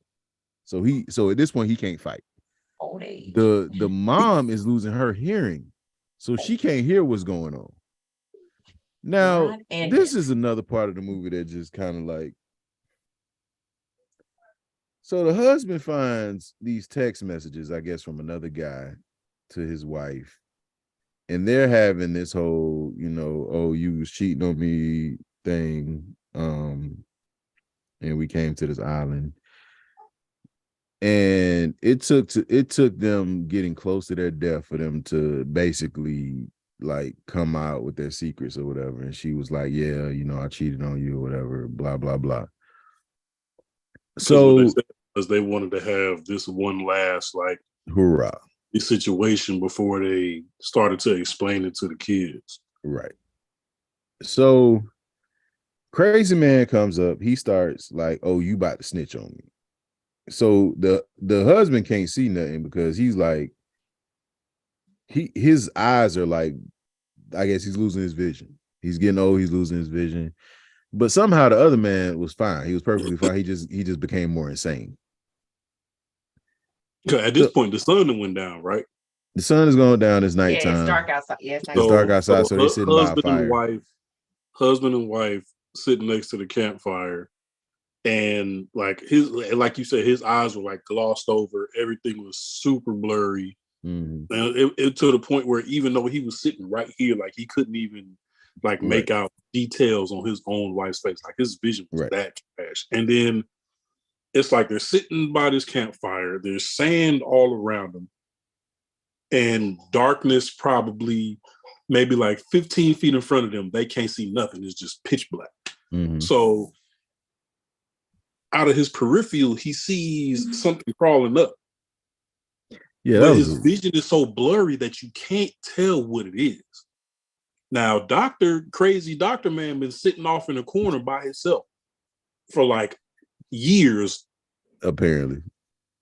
So at this point he can't fight. Old age. The mom is losing her hearing, so she can't hear what's going on. Now, this is another part of the movie that just kind of like. So the husband finds these text messages, I guess, from another guy to his wife, and they're having this whole, oh, you was cheating on me thing, and we came to this island. And it took them getting close to their death for them to basically like come out with their secrets or whatever. And she was like, yeah, I cheated on you or whatever, blah, blah, blah. So because they wanted to have this one last like hoorah situation before they started to explain it to the kids. Right. So crazy man comes up, he starts like, oh, you about to snitch on me. So the husband can't see nothing because he's like, his eyes are like, I guess he's losing his vision. He's getting old, he's losing his vision. But somehow the other man was fine. He was perfectly fine. He just became more insane. At this point, the sun went down, right? The sun is going down. It's nighttime. Yeah, it's dark outside. Yeah, it's dark outside. So they're sitting by a fire. Husband and wife sitting next to the campfire. And like you said, his eyes were like glossed over. Everything was super blurry. Mm-hmm. And it to the point where even though he was sitting right here, like he couldn't even like make out details on his own wife's face. Like his vision was that trash. And then it's like they're sitting by this campfire. There's sand all around them, and darkness probably maybe like 15 feet in front of them. They can't see nothing. It's just pitch black. Mm-hmm. So out of his peripheral, he sees something crawling up. Yeah, but his vision is so blurry that you can't tell what it is. Now, crazy doctor man been sitting off in a corner by himself for like years, apparently,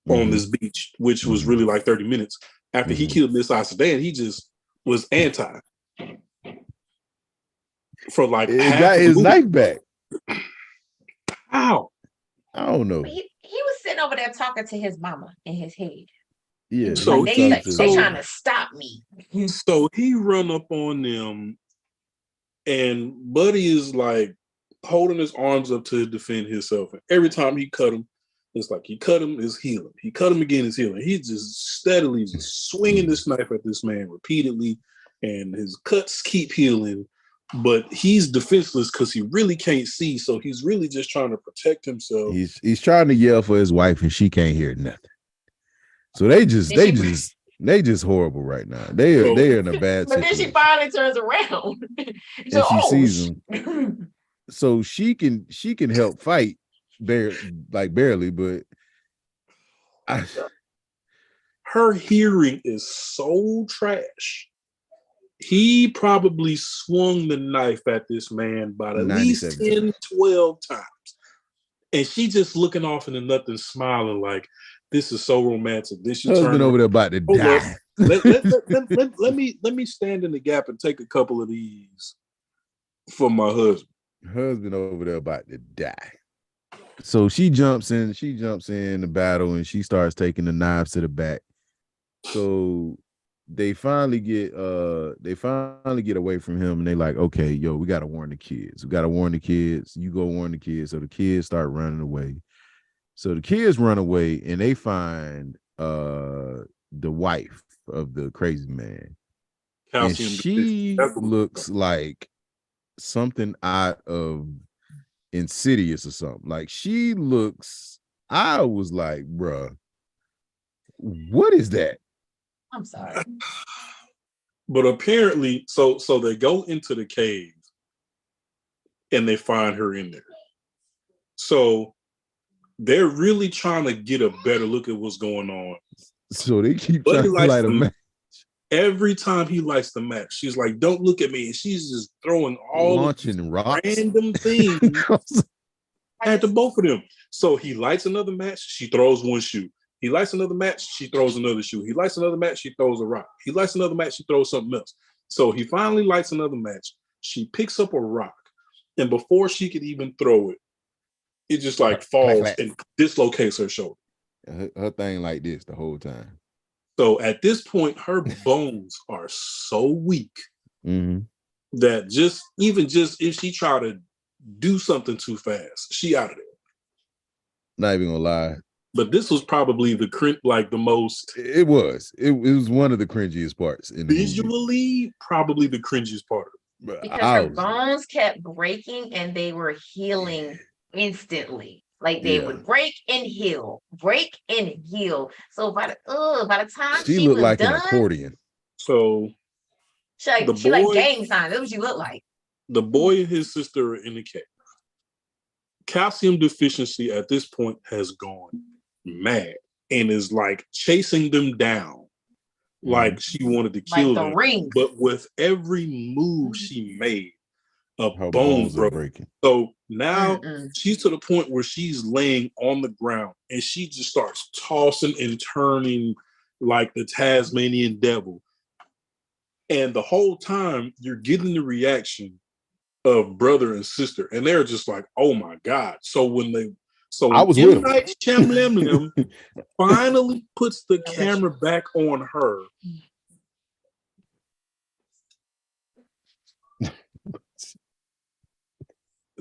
on this beach, which was really like 30 minutes. After he killed Miss Sedan, he just was anti. For like he got his knife back. How? I don't know. He was sitting over there talking to his mama in his head. Yeah. So like, they trying to stop me. So he run up on them, and Buddy is like holding his arms up to defend himself. And every time he cut him, it's like he cut him, is healing. He cut him again, is healing. He's just steadily just swinging this knife at this man repeatedly, and his cuts keep healing. But he's defenseless because he really can't see. So he's really just trying to protect himself. He's trying to yell for his wife, and she can't hear nothing. So they just horrible right now. They're in a bad situation. But then she finally turns around and she sees him. So she can help fight barely, but her hearing is so trash. He probably swung the knife at this man about at least 10, 12 times. And she just looking off into nothing, smiling like, this is so romantic. This should husband over there about to die. Let me stand in the gap and take a couple of these for my husband. Husband over there about to die. So she jumps in the battle and she starts taking the knives to the back. So they finally get away from him and they like, okay, yo, we gotta warn the kids. We gotta warn the kids. You go warn the kids. So the kids start running away. So the kids run away and they find the wife of the crazy man. Calcium and she deficiency. looks like something out of Insidious or something. Like she looks, I was like, bruh, what is that? I'm sorry. But apparently, so they go into the cave and they find her in there. So they're really trying to get a better look at what's going on. So they keep trying to light a match. Every time he lights the match, she's like, "Don't look at me," and she's just throwing all launching rocks, random things at the both of them. So he lights another match, she throws one shoe. He lights another match, she throws another shoe. He lights another match, she throws a rock. He lights another match, she throws something else. So he finally lights another match. She picks up a rock, and before she could even throw it, it just like falls and dislocates her shoulder. Her thing like this the whole time. So at this point, her bones are so weak that just if she tried to do something too fast, she out of there. Not even gonna lie. But this was probably the most. It was one of the cringiest parts in the visually movie. Probably the cringiest part of it. Because her bones kept breaking and they were healing instantly. Like they would break and heal. So by the time she looked like done, an accordion. So she like gang signs. That's what she looked like. The boy and his sister are in the cave. Calcium deficiency at this point has gone mad and is like chasing them down, like she wanted to kill them. Ring. But with every move she made, her bones are breaking. So now she's to the point where she's laying on the ground and she just starts tossing and turning like the Tasmanian devil. And the whole time you're getting the reaction of brother and sister, and they're just like, "Oh my god!" So when I was with Night Shyamalan finally puts the camera back on her.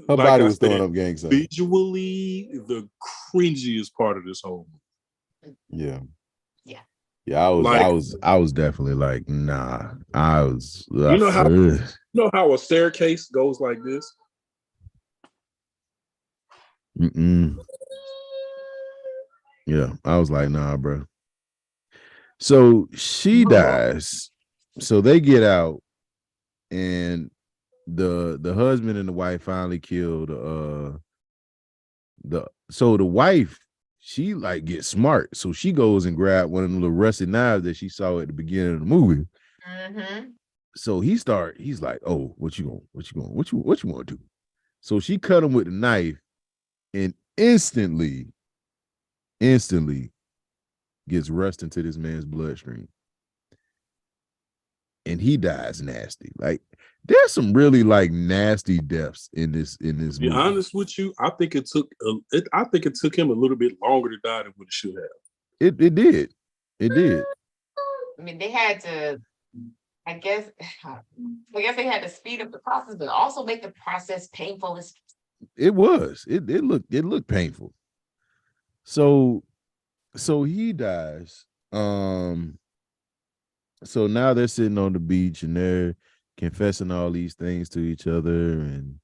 Her body was throwing up gang signs. Visually, the cringiest part of this whole movie. Yeah, I was definitely like, nah. I was. You know how a staircase goes like this? Yeah, I was like, nah, bro. So she dies. So they get out, and the husband and the wife finally killed the wife. She like gets smart, so she goes and grab one of the little rusty knives that she saw at the beginning of the movie. So he's like, "Oh, what you want to do?" So she cut him with the knife, and instantly gets rushed into this man's bloodstream, and he dies nasty. Like there's some really like nasty deaths in this movie. To be honest with you, I think it took him a little bit longer to die than what it should have. It did. I mean, they had to. I guess they had to speed up the process, but also make the process painful. It was. It looked painful. So he dies. So now they're sitting on the beach and they're confessing all these things to each other, and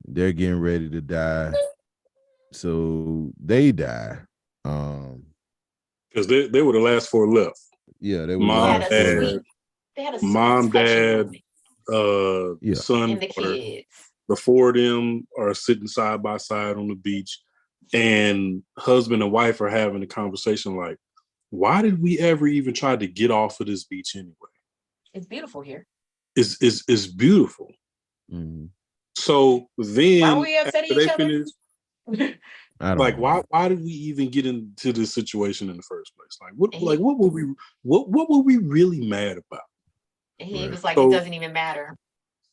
they're getting ready to die. So they die. Because they were the last four left. Yeah, they were. Mom, dad, son, and the kids. The four of them are sitting side by side on the beach, and husband and wife are having a conversation like, why did we ever even try to get off of this beach anyway? It's beautiful here. It's beautiful. So then why are we upsetting each other? Like why did we even get into this situation in the first place? What were we really mad about? And he was like, it doesn't even matter.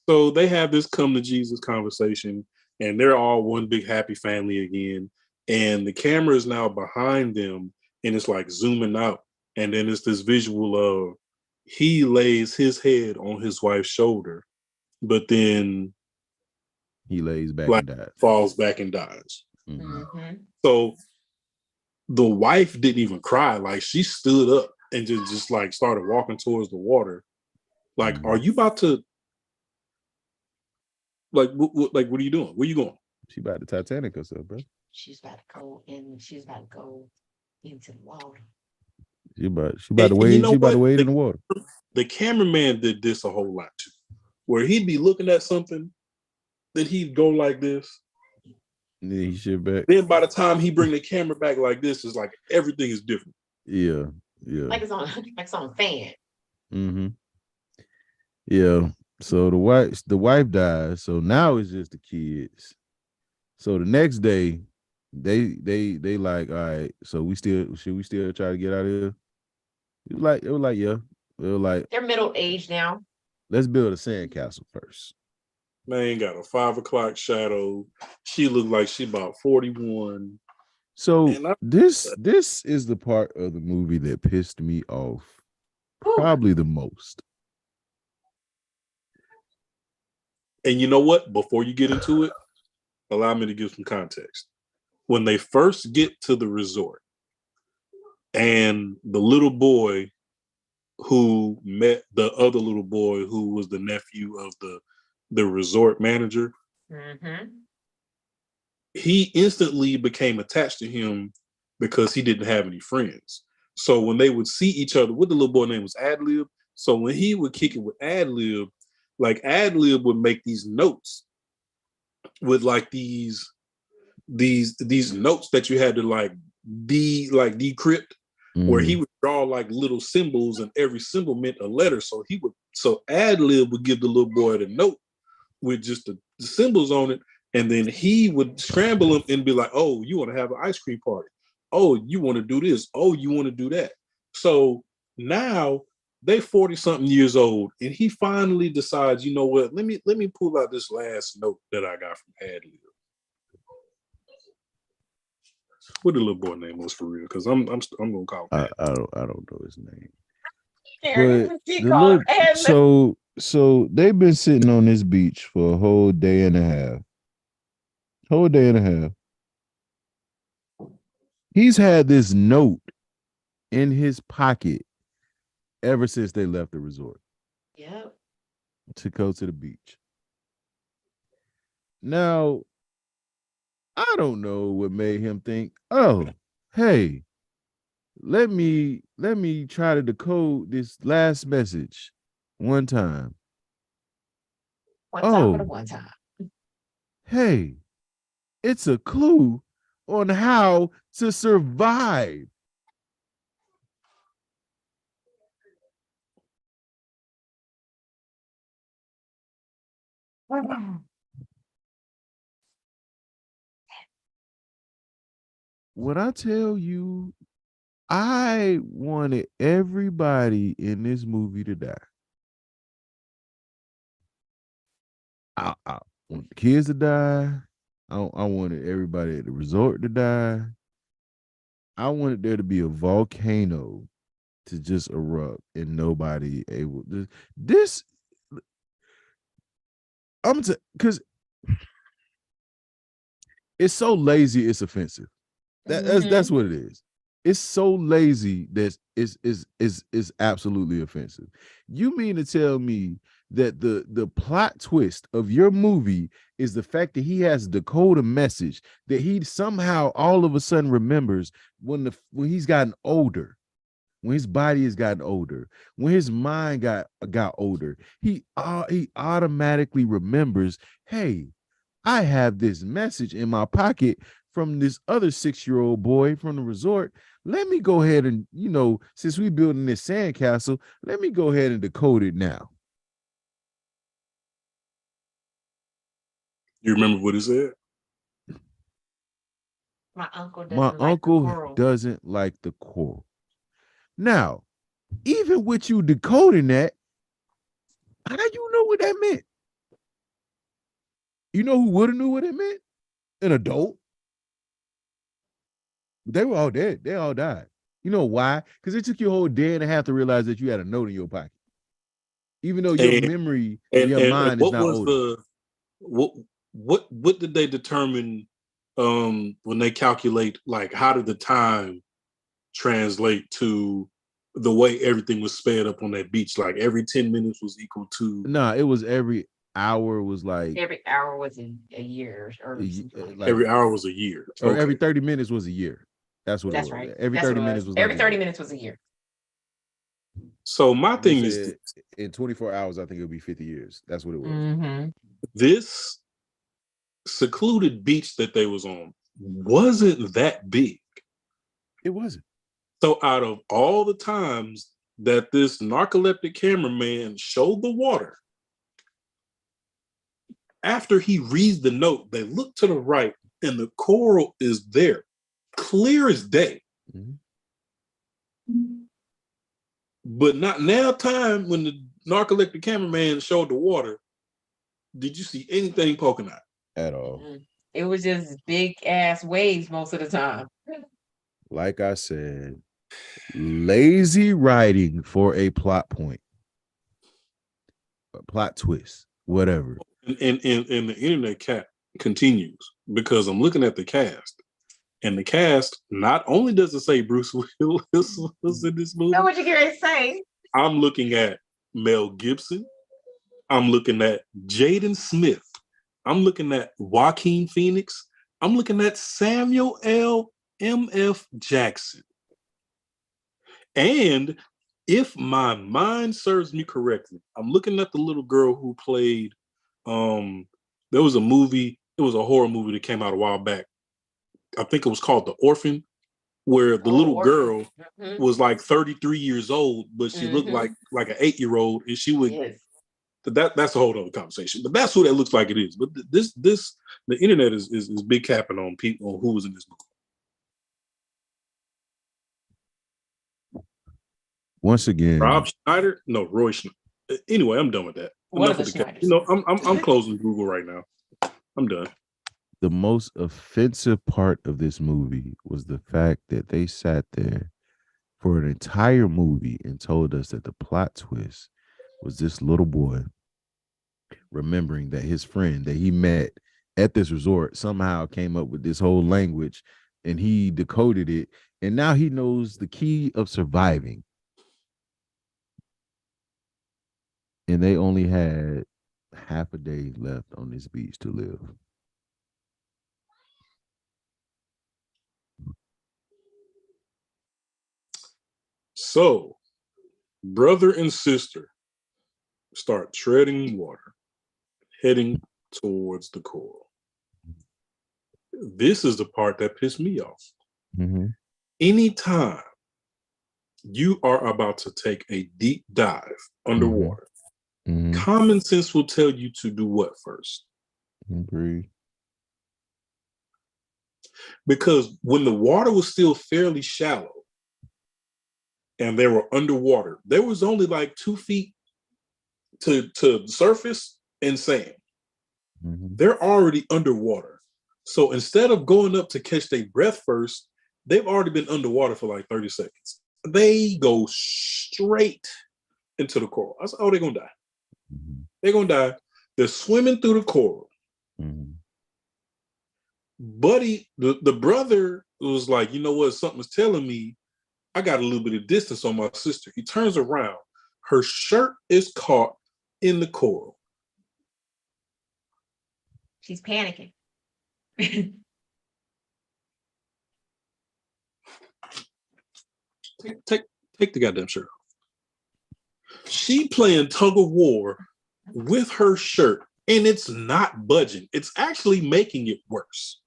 So they have this come to Jesus conversation, and they're all one big happy family again. and the camera is now behind them, and it's like zooming out, and then it's this visual of he lays his head on his wife's shoulder, but then he lays back like and dies. falls back and dies. Mhm. So the wife didn't even cry. Like she stood up and just like started walking towards the water. Like, are you about to like what are you doing? Where you going? She about to Titanic herself, bro. She's about to go in. She's about to go into the water. She about to wade. You know she about to what? wade in the water. The cameraman did this a whole lot too, where he'd be looking at something, then he'd go like this. And then he shit back. Then by the time he bring the camera back like this, it's like everything is different. Yeah. Like it's on fan. Mm-hmm. Yeah. So the wife dies. So now it's just the kids. So the next day, they like, all right. So should we still try to get out of here? It was like, yeah. It was like They're middle aged now. let's build a sandcastle first. Man got a 5 o'clock shadow. She looked like she about 41. So this is the part of the movie that pissed me off probably the most. And you know what? Before you get into it, allow me to give some context. When they first get to the resort, and the little boy who met the other little boy who was the nephew of the resort manager, he instantly became attached to him because he didn't have any friends. So when they would see each other, what the little boy name was Adlib. So when he would kick it with Adlib, like Adlib would make these notes with like these notes that you had to like decrypt, where he would draw like little symbols and every symbol meant a letter. So Adlib would give the little boy the note with just the symbols on it, and then he would scramble them and be like, oh, you want to have an ice cream party? Oh, you want to do this? Oh, you want to do that? So now they 40-something years old, and he finally decides, you know what? Let me pull out this last note that I got from Adlib. What the little boy name was for real? Because I'm gonna call him. I don't know his name. But so they've been sitting on this beach for a whole day and a half. He's had this note in his pocket ever since they left the resort. Yep. To go to the beach. Now, I don't know what made him think, oh, hey, let me try to decode this last message one time. One time. Hey, it's a clue on how to survive. When I tell you, I wanted everybody in this movie to die. I want the kids to die. I wanted everybody at the resort to die. I wanted there to be a volcano to just erupt and nobody able to. This, because it's so lazy, it's offensive. That's what it is. It's so lazy that is absolutely offensive. You mean to tell me that the plot twist of your movie is the fact that he has decode a message that he somehow all of a sudden remembers when he's gotten older, when his body has gotten older, when his mind got older, he automatically remembers, hey, I have this message in my pocket from this other 6-year-old boy from the resort. Let me go ahead and, since we're building this sandcastle, let me go ahead and decode it now. You remember what he said? My uncle doesn't like the coral. Now, even with you decoding that, how you know what that meant? You know who would have knew what it meant? An adult. They were all dead. They all died. You know why? Because it took you a whole day and a half to realize that you had a note in your pocket. Even though your memory and your mind is what not was older. the what did they determine when they calculate, like, how did the time translate to the way everything was sped up on that beach? Like every 10 minutes was equal to It was every hour was like Every hour was a year or something like every hour was a year. or every 30 minutes was a year. That's what That's it was. right. Every That's 30 what it minutes was every like 30 minutes was a year. So my They thing is said in 24 hours, I think it would be 50 years. That's what it was. Mm-hmm. this secluded beach that they was on wasn't that big. It wasn't. So out of all the times that this narcoleptic cameraman showed the water, after he reads the note, they look to the right and the coral is there, clear as day. Mm-hmm. But not now time when the narcoleptic cameraman showed the water, did you see anything poking out? At all. It was just big ass waves most of the time. Like I said, lazy writing for a plot point, a plot twist, whatever. And the internet cat continues, because I'm looking at the cast, and the cast not only does it say Bruce Willis was in this movie. Know what you going to say? I'm looking at Mel Gibson. I'm looking at Jaden Smith. I'm looking at Joaquin Phoenix. I'm looking at Samuel L. M.F. Jackson. And if my mind serves me correctly, I'm looking at the little girl who played, there was a movie, it was a horror movie that came out a while back. I think it was called The Orphan, where the little girl was like 33 years old, but she looked like an 8-year-old, and she would, that's a whole other conversation. But that's who that looks like it is. But the internet is big capping on people, on who was in this movie. Once again, Rob Schneider? No, Roy Schneider. Anyway, I'm done with that. Enough with the I'm closing Google right now. I'm done. The most offensive part of this movie was the fact that they sat there for an entire movie and told us that the plot twist was this little boy remembering that his friend that he met at this resort somehow came up with this whole language and he decoded it, and now he knows the key of surviving. And they only had half a day left on this beach to live. So, brother and sister start treading water, heading towards the coral. This is the part that pissed me off. Mm-hmm. Anytime you are about to take a deep dive underwater, Mm-hmm. common sense will tell you to do what first? Agree. Because when the water was still fairly shallow and they were underwater, there was only like 2 feet to surface and sand. Mm-hmm. They're already underwater. So instead of going up to catch their breath first, they've already been underwater for like 30 seconds. They go straight into the coral. I said, oh, they're going to die. Mm-hmm. They're going to die. They're swimming through the coral. Mm-hmm. Buddy, the brother was like, you know what? Something's telling me I got a little bit of distance on my sister. He turns around. Her shirt is caught in the coral. She's panicking. Take the goddamn shirt off. She playing tug of war with her shirt, and it's not budging. It's actually making it worse.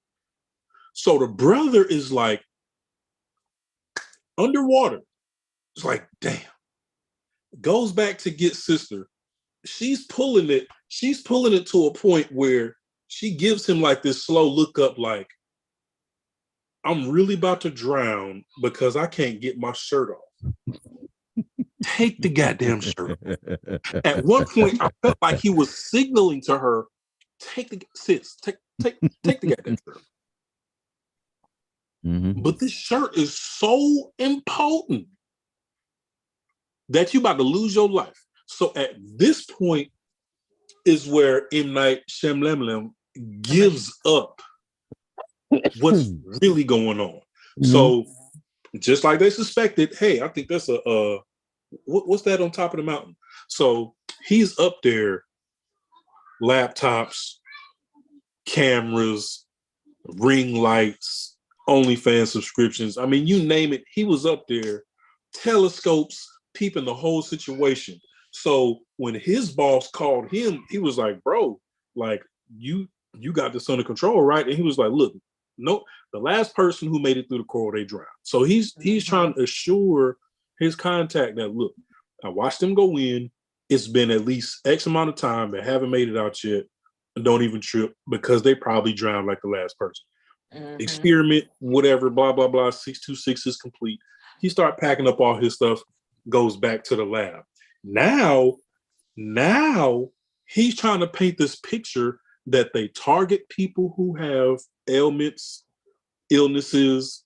So the brother is like underwater. It's like, damn. Goes back to get sister. She's pulling it to a point where she gives him like this slow look up, like, I'm really about to drown because I can't get my shirt off. Take the goddamn shirt off. At one point, I felt like he was signaling to her, take the goddamn shirt off. But this shirt is so impotent that you about to lose your life. So at this point is where M. Night Shyamalan gives up what's really going on. So just like they suspected, hey, I think that's what's that on top of the mountain? So he's up there, laptops, cameras, ring lights, OnlyFans subscriptions. I mean, you name it, he was up there, telescopes, peeping the whole situation. So when his boss called him, he was like, bro, like you got this under control, right? And he was like, look, no, the last person who made it through the coral, they drowned. So he's trying to assure his contact that, look, I watched them go in. It's been at least X amount of time. They haven't made it out yet. Don't even trip because they probably drowned like the last person. Experiment, whatever, blah, blah, blah. 626 is complete. He start packing up all his stuff, goes back to the lab. Now he's trying to paint this picture that they target people who have ailments, illnesses,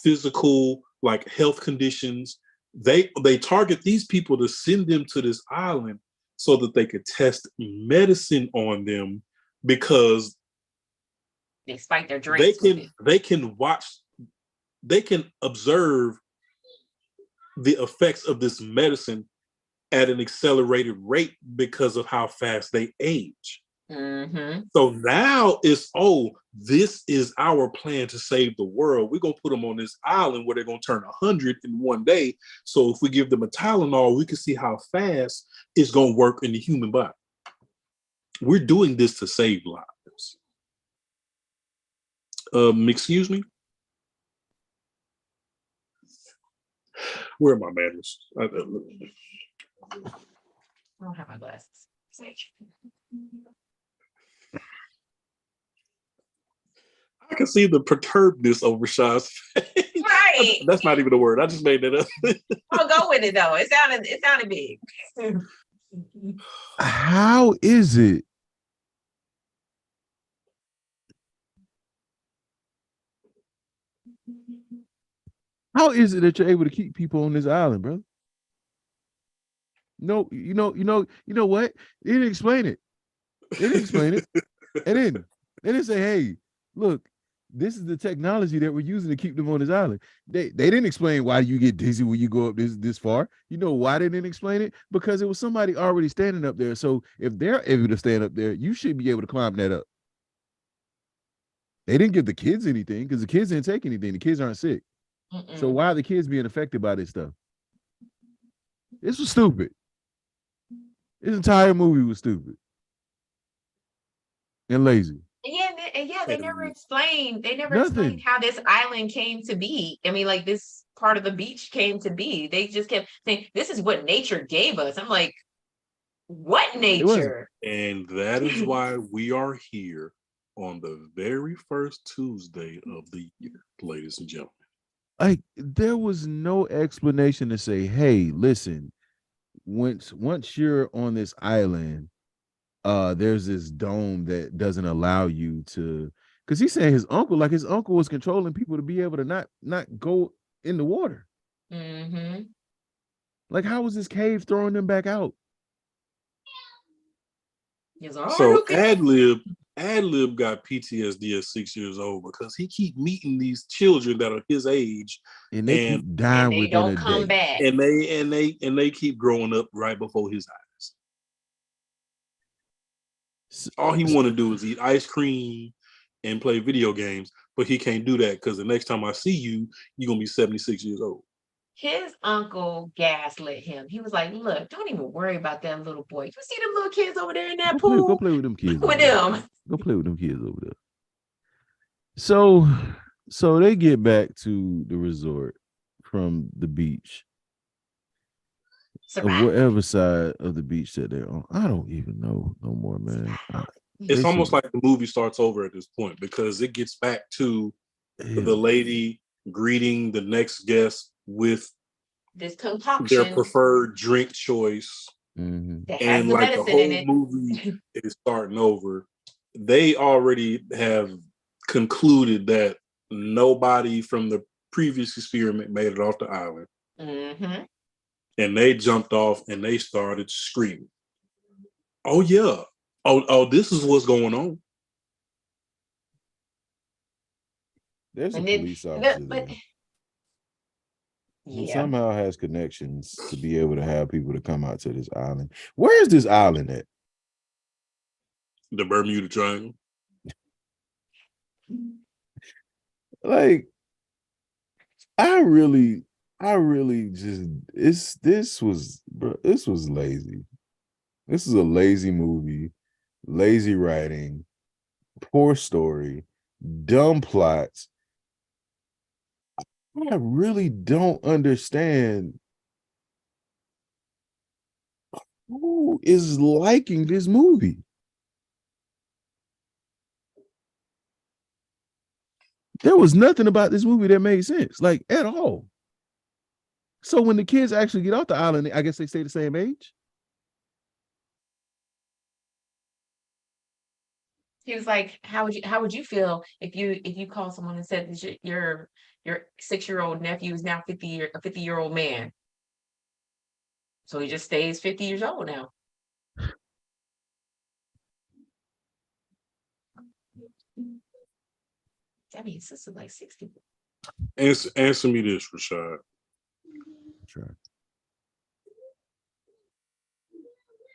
physical, like health conditions. They target these people to send them to this island so that they could test medicine on them because they spike their drinks. They can observe the effects of this medicine at an accelerated rate because of how fast they age. So now it's, this is our plan to save the world. We're going to put them on this island where they're going to turn 100 in one day. So if we give them a Tylenol, we can see how fast it's going to work in the human body. We're doing this to save lives. Excuse me? Where are my manners? I don't have my glasses. I can see the perturbedness over Shaw's face. Right. That's not even a word. I just made that up. I'll go with it though. It sounded big. How is it? How is it that you're able to keep people on this island, bro? No, you know what? They didn't explain it. And then they didn't say, hey, look, this is the technology that we're using to keep them on this island. They didn't explain why you get dizzy when you go up this far. You know why they didn't explain it? Because it was somebody already standing up there. So if they're able to stand up there, you should be able to climb that up. They didn't give the kids anything because the kids didn't take anything. The kids aren't sick. So why are the kids being affected by this stuff? This was stupid. This entire movie was stupid and lazy. They never explained. They never Nothing. explained how this island came to be. I mean, like this part of the beach came to be. They just kept saying, "This is what nature gave us." I'm like, "What nature?" And that is why we are here on the very first Tuesday of the year, ladies and gentlemen. Like there was no explanation to say, "Hey, listen, once you're on this island, there's this dome that doesn't allow you to," because he's saying his uncle was controlling people to be able to not go in the water. Like, how was this cave throwing them back out? So Ad-Lib got PTSD at 6 years old because he keep meeting these children that are his age, and they keep dying within a day. Come back. And they keep growing up right before his eyes. All he want to do is eat ice cream and play video games, but he can't do that because the next time I see you, you're gonna be 76 years old. His uncle gaslit him. He was like, "Look, don't even worry about that little boy. You see them little kids over there in that pool? Go play with them kids. Go play with them kids over there." So they get back to the resort from the beach. Whatever side of the beach that they're on. I don't even know no more, man. It's almost like the movie starts over at this point because it gets back to the lady greeting the next guest with this concoction, their preferred drink choice, and like the whole movie is starting over. They already have concluded that nobody from the previous experiment made it off the island. Mm-hmm. And they jumped off and they started screaming. Oh yeah. Oh, this is what's going on. There's a And then, police officer but there who yeah, somehow has connections to be able to have people to come out to this island. Where is this island at? The Bermuda Triangle. Like, I really just this was lazy. This is a lazy movie, lazy writing, poor story, dumb plots. I really don't understand who is liking this movie. There was nothing about this movie that made sense, like at all. So when the kids actually get off the island, I guess they stay the same age. he was like, how would you feel if you call someone and said that your 6-year-old nephew is now a 50-year-old man? So he just stays 50 years old now. I mean, his sister's like 60. Answer me this, Rashad. Sure.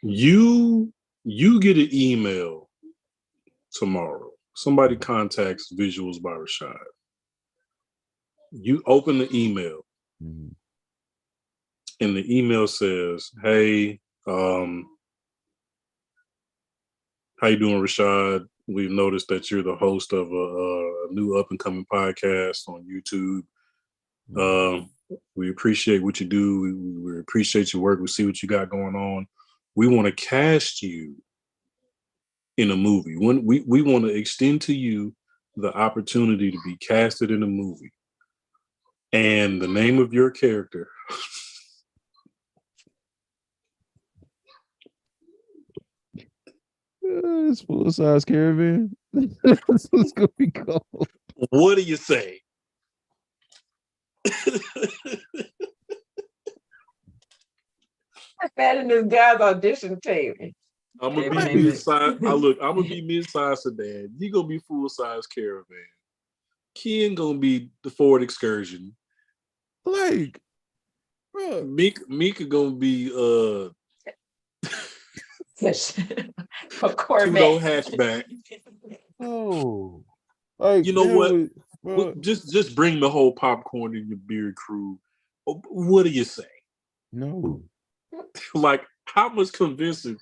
You get an email tomorrow. Somebody contacts Visuals by Rashad. You open the email, Mm-hmm. and the email says, "Hey, how you doing, Rashad? We've noticed that you're the host of a new up and coming podcast on YouTube. We appreciate what you do. We appreciate your work. We see what you got going on. We want to cast you in a movie. When we want to extend to you the opportunity to be casted in a movie. And the name of your character." It's Full Size Caravan. That's what it's gonna be called. What do you say? I found in this guy's audition tape. I'm gonna be mid-size. I'm gonna be mid-size sedan. You gonna be full-size Caravan. Ken gonna be the Ford Excursion. Like, bro, Mika gonna be A two-door Corvette. hatchback. oh, like, You know there what? was- bro, Just bring the whole popcorn and your beer crew. What do you say? no, Like, how much convincing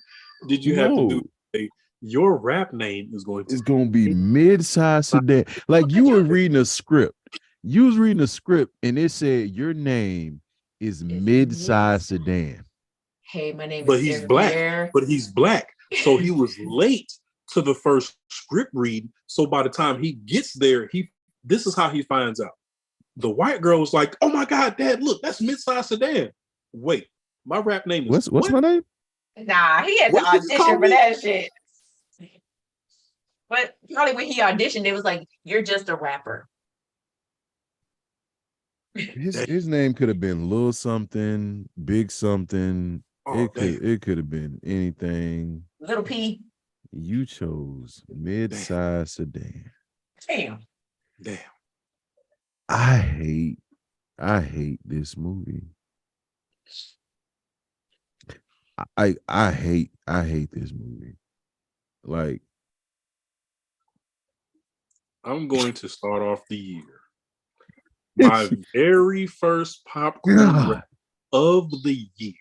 did you have to do? no. To say, your rap name is going to It's gonna be mid-size sedan. Like, you were reading a script. You was reading a script, and it said your name is mid-size sedan. Hey, my name But is he's Sarah black. Pierre. But he's black. So he was late to the first script read. So by the time he gets there, this is how he finds out. The white girl was like, "Oh my God, Dad, look, that's mid-size sedan." Wait, my rap name is What's what? my name? Nah, he had to What did you audition call for me? that shit. But probably when he auditioned, it was like, you're just a rapper. His name could have been Lil something, Big something. Oh, It could have been anything. Little P. You chose mid-size sedan. Damn. damn. I hate this movie. I hate this movie. Like, I'm going to start off the year. My very first popcorn God. rap of the year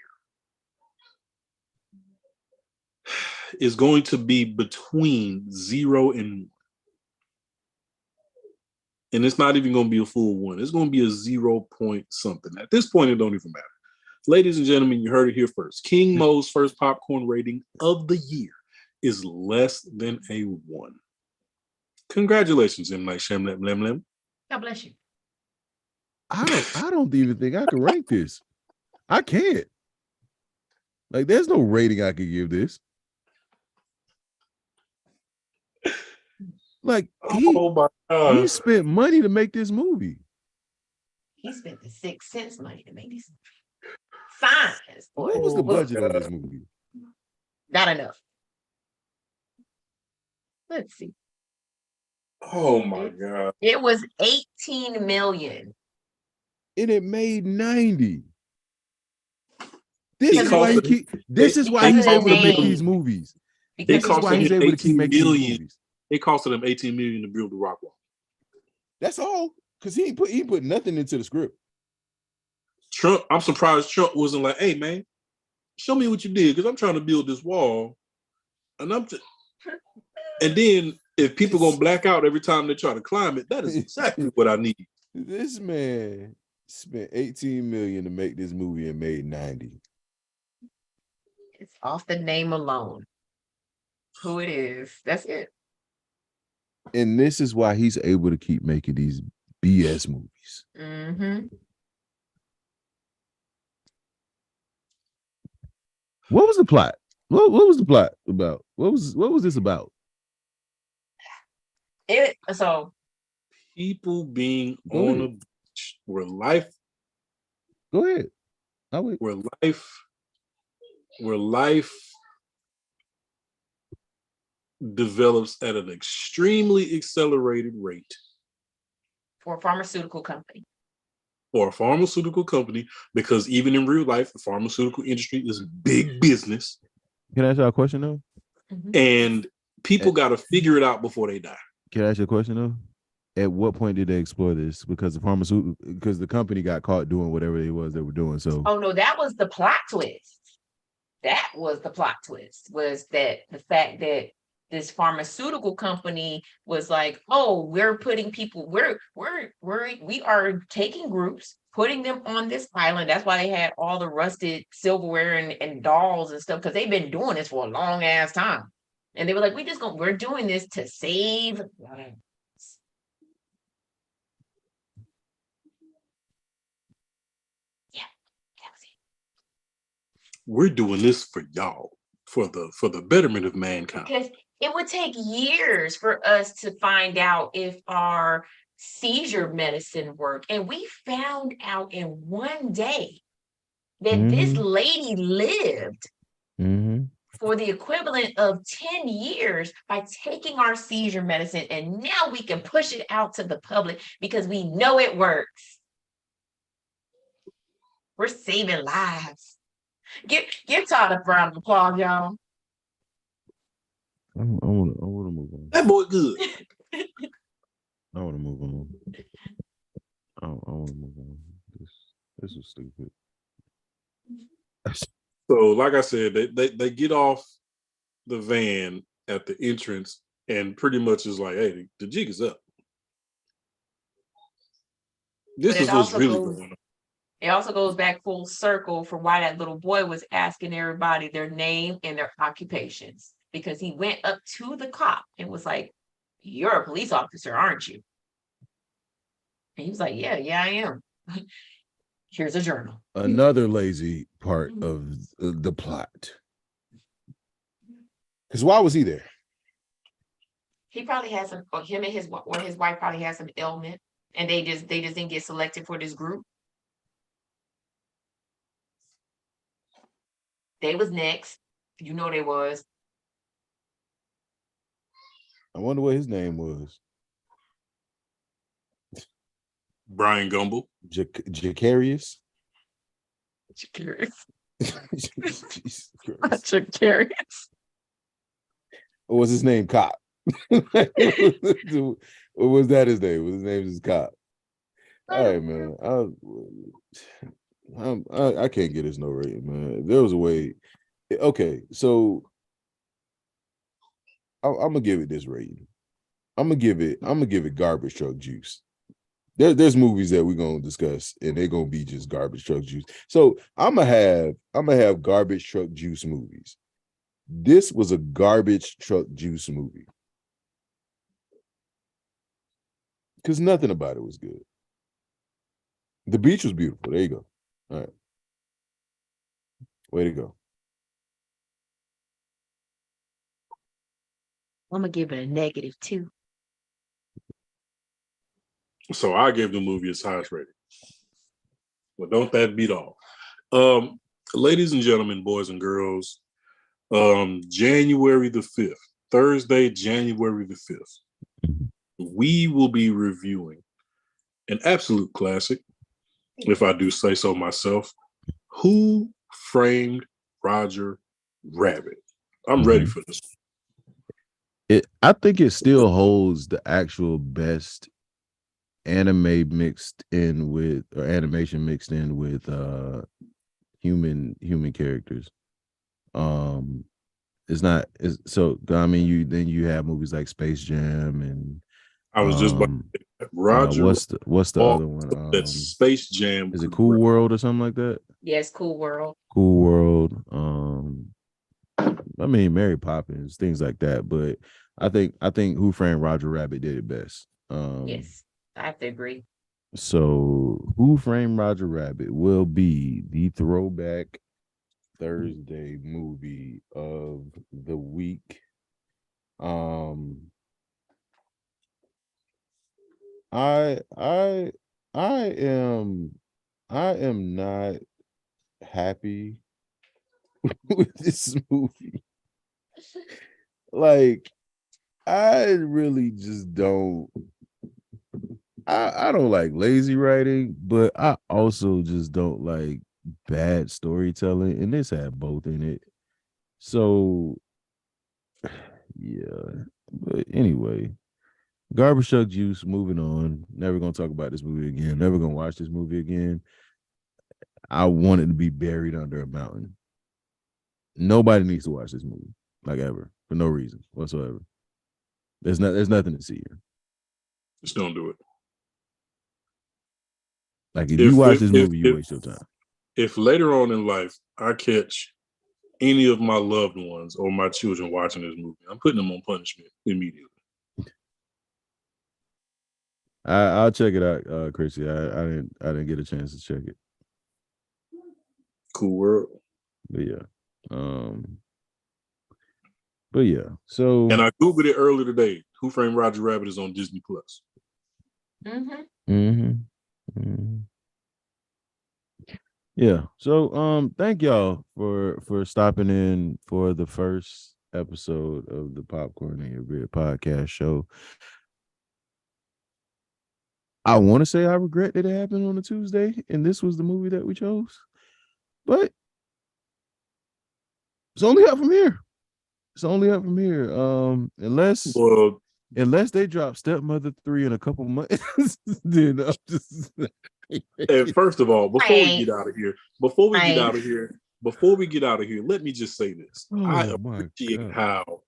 is going to be between 0 and 1. And it's not even going to be a full 1. It's going to be a 0 point something. At this point, it don't even matter. Ladies and gentlemen, you heard it here first. King Mo's first popcorn rating of the year is less than a 1. Congratulations, M. Night Shyamalan. Lem Lem. God bless you. I don't even think I can rank this. I can't. Like, there's no rating I could give this. Like Oh my he god. spent money to make this movie. He spent the 6 cents money to make these signs. What was the budget on this movie? Not enough. Let's see. Oh my god. It was 18 million. And it made 90. It This is why he cost- keep. This is why because he's of the able to make name. these movies. Because This is cost why him he's able to keep 18 making these million. movies. It costed them 18 million to build the rock wall. That's all. Because he put nothing into the script. Trump, I'm surprised Trump wasn't like, hey man, show me what you did, because I'm trying to build this wall. And and then if people gonna black out every time they try to climb it, that is exactly what I need. This man spent 18 million to make this movie and made 90. it's off the name alone. Who it is. That's it. And this is why he's able to keep making these BS movies. Mm-hmm. What was the plot? What was the plot about? What was this about? So People being Go on ahead. a beach where life Go ahead. I wait. where life develops at an extremely accelerated rate for a pharmaceutical company. for a pharmaceutical company, because even in real life, the pharmaceutical industry is big business, Can I ask you a question though? Mhm. and people got to figure it out before they die. Can I ask you a question though? At what point did they explore this? Because the company got caught doing whatever it was they were doing. So Oh no, that was the plot twist. That was the plot twist, was that the fact that this pharmaceutical company was like, oh, we're putting people, we are taking groups, putting them on this island. That's why they had all the rusted silverware and dolls and stuff, because they've been doing this for a long ass time. And they were like, we're doing this to save lives. Yeah, that was it. We're doing this for y'all, for the betterment of mankind. Because it would take years for us to find out if our seizure medicine worked. And we found out in one day that this lady lived for the equivalent of 10 years by taking our seizure medicine. And now we can push it out to the public because we know it works. We're saving lives. Give Todd a round of applause, y'all. I want to move on. That boy good. I want to move on. I want to move on. This is stupid. So, like I said, they get off the van at the entrance and pretty much is like, hey, the jig is up. This is what's really going on. It also goes back full circle for why that little boy was asking everybody their name and their occupations, because he went up to the cop and was like, you're a police officer, aren't you? And he was like, yeah, I am. Here's a journal. Another lazy part of the plot. Because why was he there? He probably has some, or him and his wife probably had some ailment, and they just didn't get selected for this group. They was next. You know they was. I wonder what his name was. Brian Gumble. Jacarius. Jacarius. Jacarius. Jacarius. Or was his name Cop? Or was that his name? Was his name just Cop? All right, man. I can't get this no rating, man. There was a way. Okay, so I'm gonna give it this rating. I'm gonna give it garbage truck juice. There's movies that we're gonna discuss, and they're gonna be just garbage truck juice. So I'm gonna have garbage truck juice movies. This was a garbage truck juice movie because nothing about it was good. The beach was beautiful. There you go. All right, way to go. I'm gonna give it a -2. So I gave the movie its highest rating. Well, don't that beat all? Ladies and gentlemen, boys and girls, January the 5th, Thursday, January the 5th, we will be reviewing an absolute classic, if I do say so myself. Who Framed Roger Rabbit? I'm ready for this. I think it still holds the actual best anime mixed in with, or animation mixed in with human characters. It's not, so I mean, you have movies like Space Jam and I was just about to say, Roger. What's the other one? That's Space Jam. Is it Cool World or something like that? Yes, Cool World. Cool World. I mean, Mary Poppins, things like that. But I think Who Framed Roger Rabbit did it best. Yes, I have to agree. So Who Framed Roger Rabbit will be the throwback Thursday movie of the week. I am not happy with this movie. Like, I really just don't. I don't like lazy writing, but I also just don't like bad storytelling, and this had both in it. So, yeah. But anyway, Garbage Truck Juice. Moving on. Never gonna talk about this movie again. Never gonna watch this movie again. I want it to be buried under a mountain. Nobody needs to watch this movie, like, ever, for no reason whatsoever. There's nothing to see here. Just don't do it. Like, if you watch this movie, you waste your time. If later on in life I catch any of my loved ones or my children watching this movie, I'm putting them on punishment immediately. I'll check it out, Chrissy. I didn't get a chance to check it. Cool World. But yeah. So, and I googled it earlier today. Who Framed Roger Rabbit is on Disney Plus. Yeah. So thank y'all for stopping in for the first episode of the Popcorn and Your Beard podcast show. I want to say I regret that it happened on a Tuesday and this was the movie that we chose, but it's only up from here. Unless they drop Stepmother 3 in a couple months, then I'm just. And first of all, before we get out of here, let me just say this. I appreciate how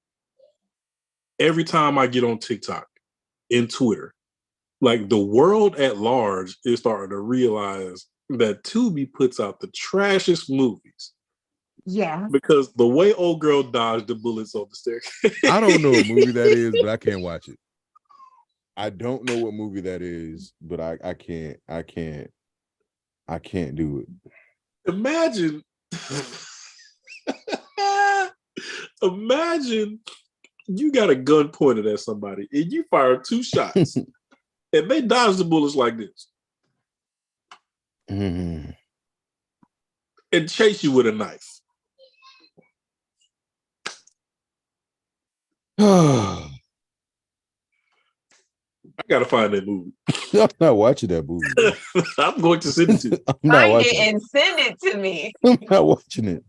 every time I get on TikTok and Twitter, like, the world at large is starting to realize that Tubi puts out the trashiest movies. Yeah. Because the way old girl dodged the bullets on the staircase. I don't know what movie that is, but I can't watch it. I don't know what movie that is, but I can't do it. Imagine you got a gun pointed at somebody and you fire 2 shots and they dodge the bullets like this. And chase you with a knife. I gotta find that movie. I'm not watching that movie. I'm going to send it to you. Find it and send it to me. I'm not watching it.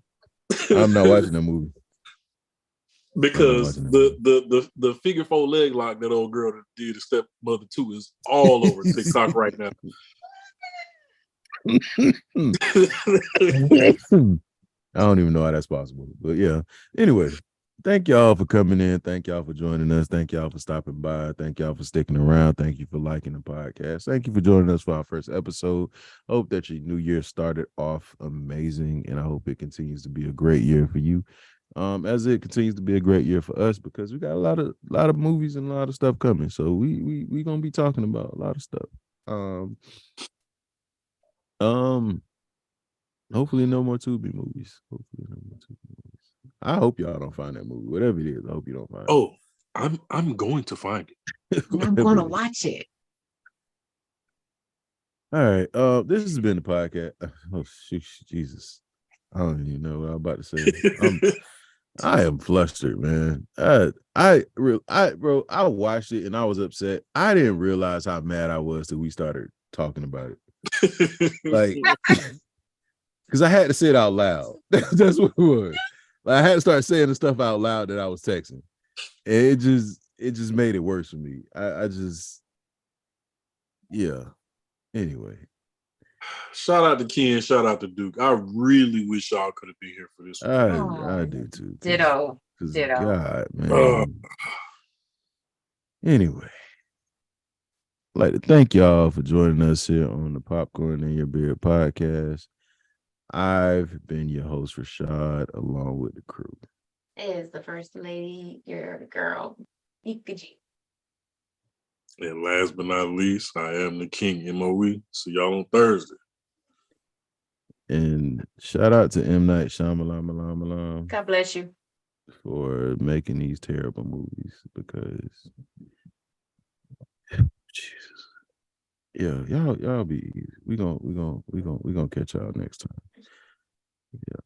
I'm not watching that movie. Because the figure 4 leg lock that old girl did to Stepmother 2 is all over TikTok right now. I don't even know how that's possible. But yeah. Anyway. Thank y'all for coming in. Thank y'all for joining us. Thank y'all for stopping by. Thank y'all for sticking around. Thank you for liking the podcast. Thank you for joining us for our first episode. Hope that your new year started off amazing, and I hope it continues to be a great year for you, as it continues to be a great year for us, because we got a lot of movies and a lot of stuff coming. So we gonna be talking about a lot of stuff. Hopefully no more Tubi movies. I hope y'all don't find that movie. Whatever it is, I hope you don't find it. Oh, I'm going to find it. I'm going to watch it. All right. This has been the podcast. Oh, Jesus. I don't even know what I'm about to say. I am flustered, man. Bro, I watched it and I was upset. I didn't realize how mad I was till we started talking about it. Like, because I had to say it out loud. That's what it was. Like, I had to start saying the stuff out loud that I was texting. And it just made it worse for me. I just, yeah. Anyway. Shout out to Ken, shout out to Duke. I really wish y'all could have been here for this one. I do too. Ditto. God, man. Uh, Anyway, I'd like to thank y'all for joining us here on the Popcorn in Your Beard podcast. I've been your host, Rashad, along with the crew. Is the first lady, your girl, Ikaji. and last but not least, I am the King MOE. See y'all on Thursday. And shout out to M. Night Shyamalan God bless you. for making these terrible movies because Jesus. Yeah, y'all be easy. We gonna catch y'all next time. Yeah.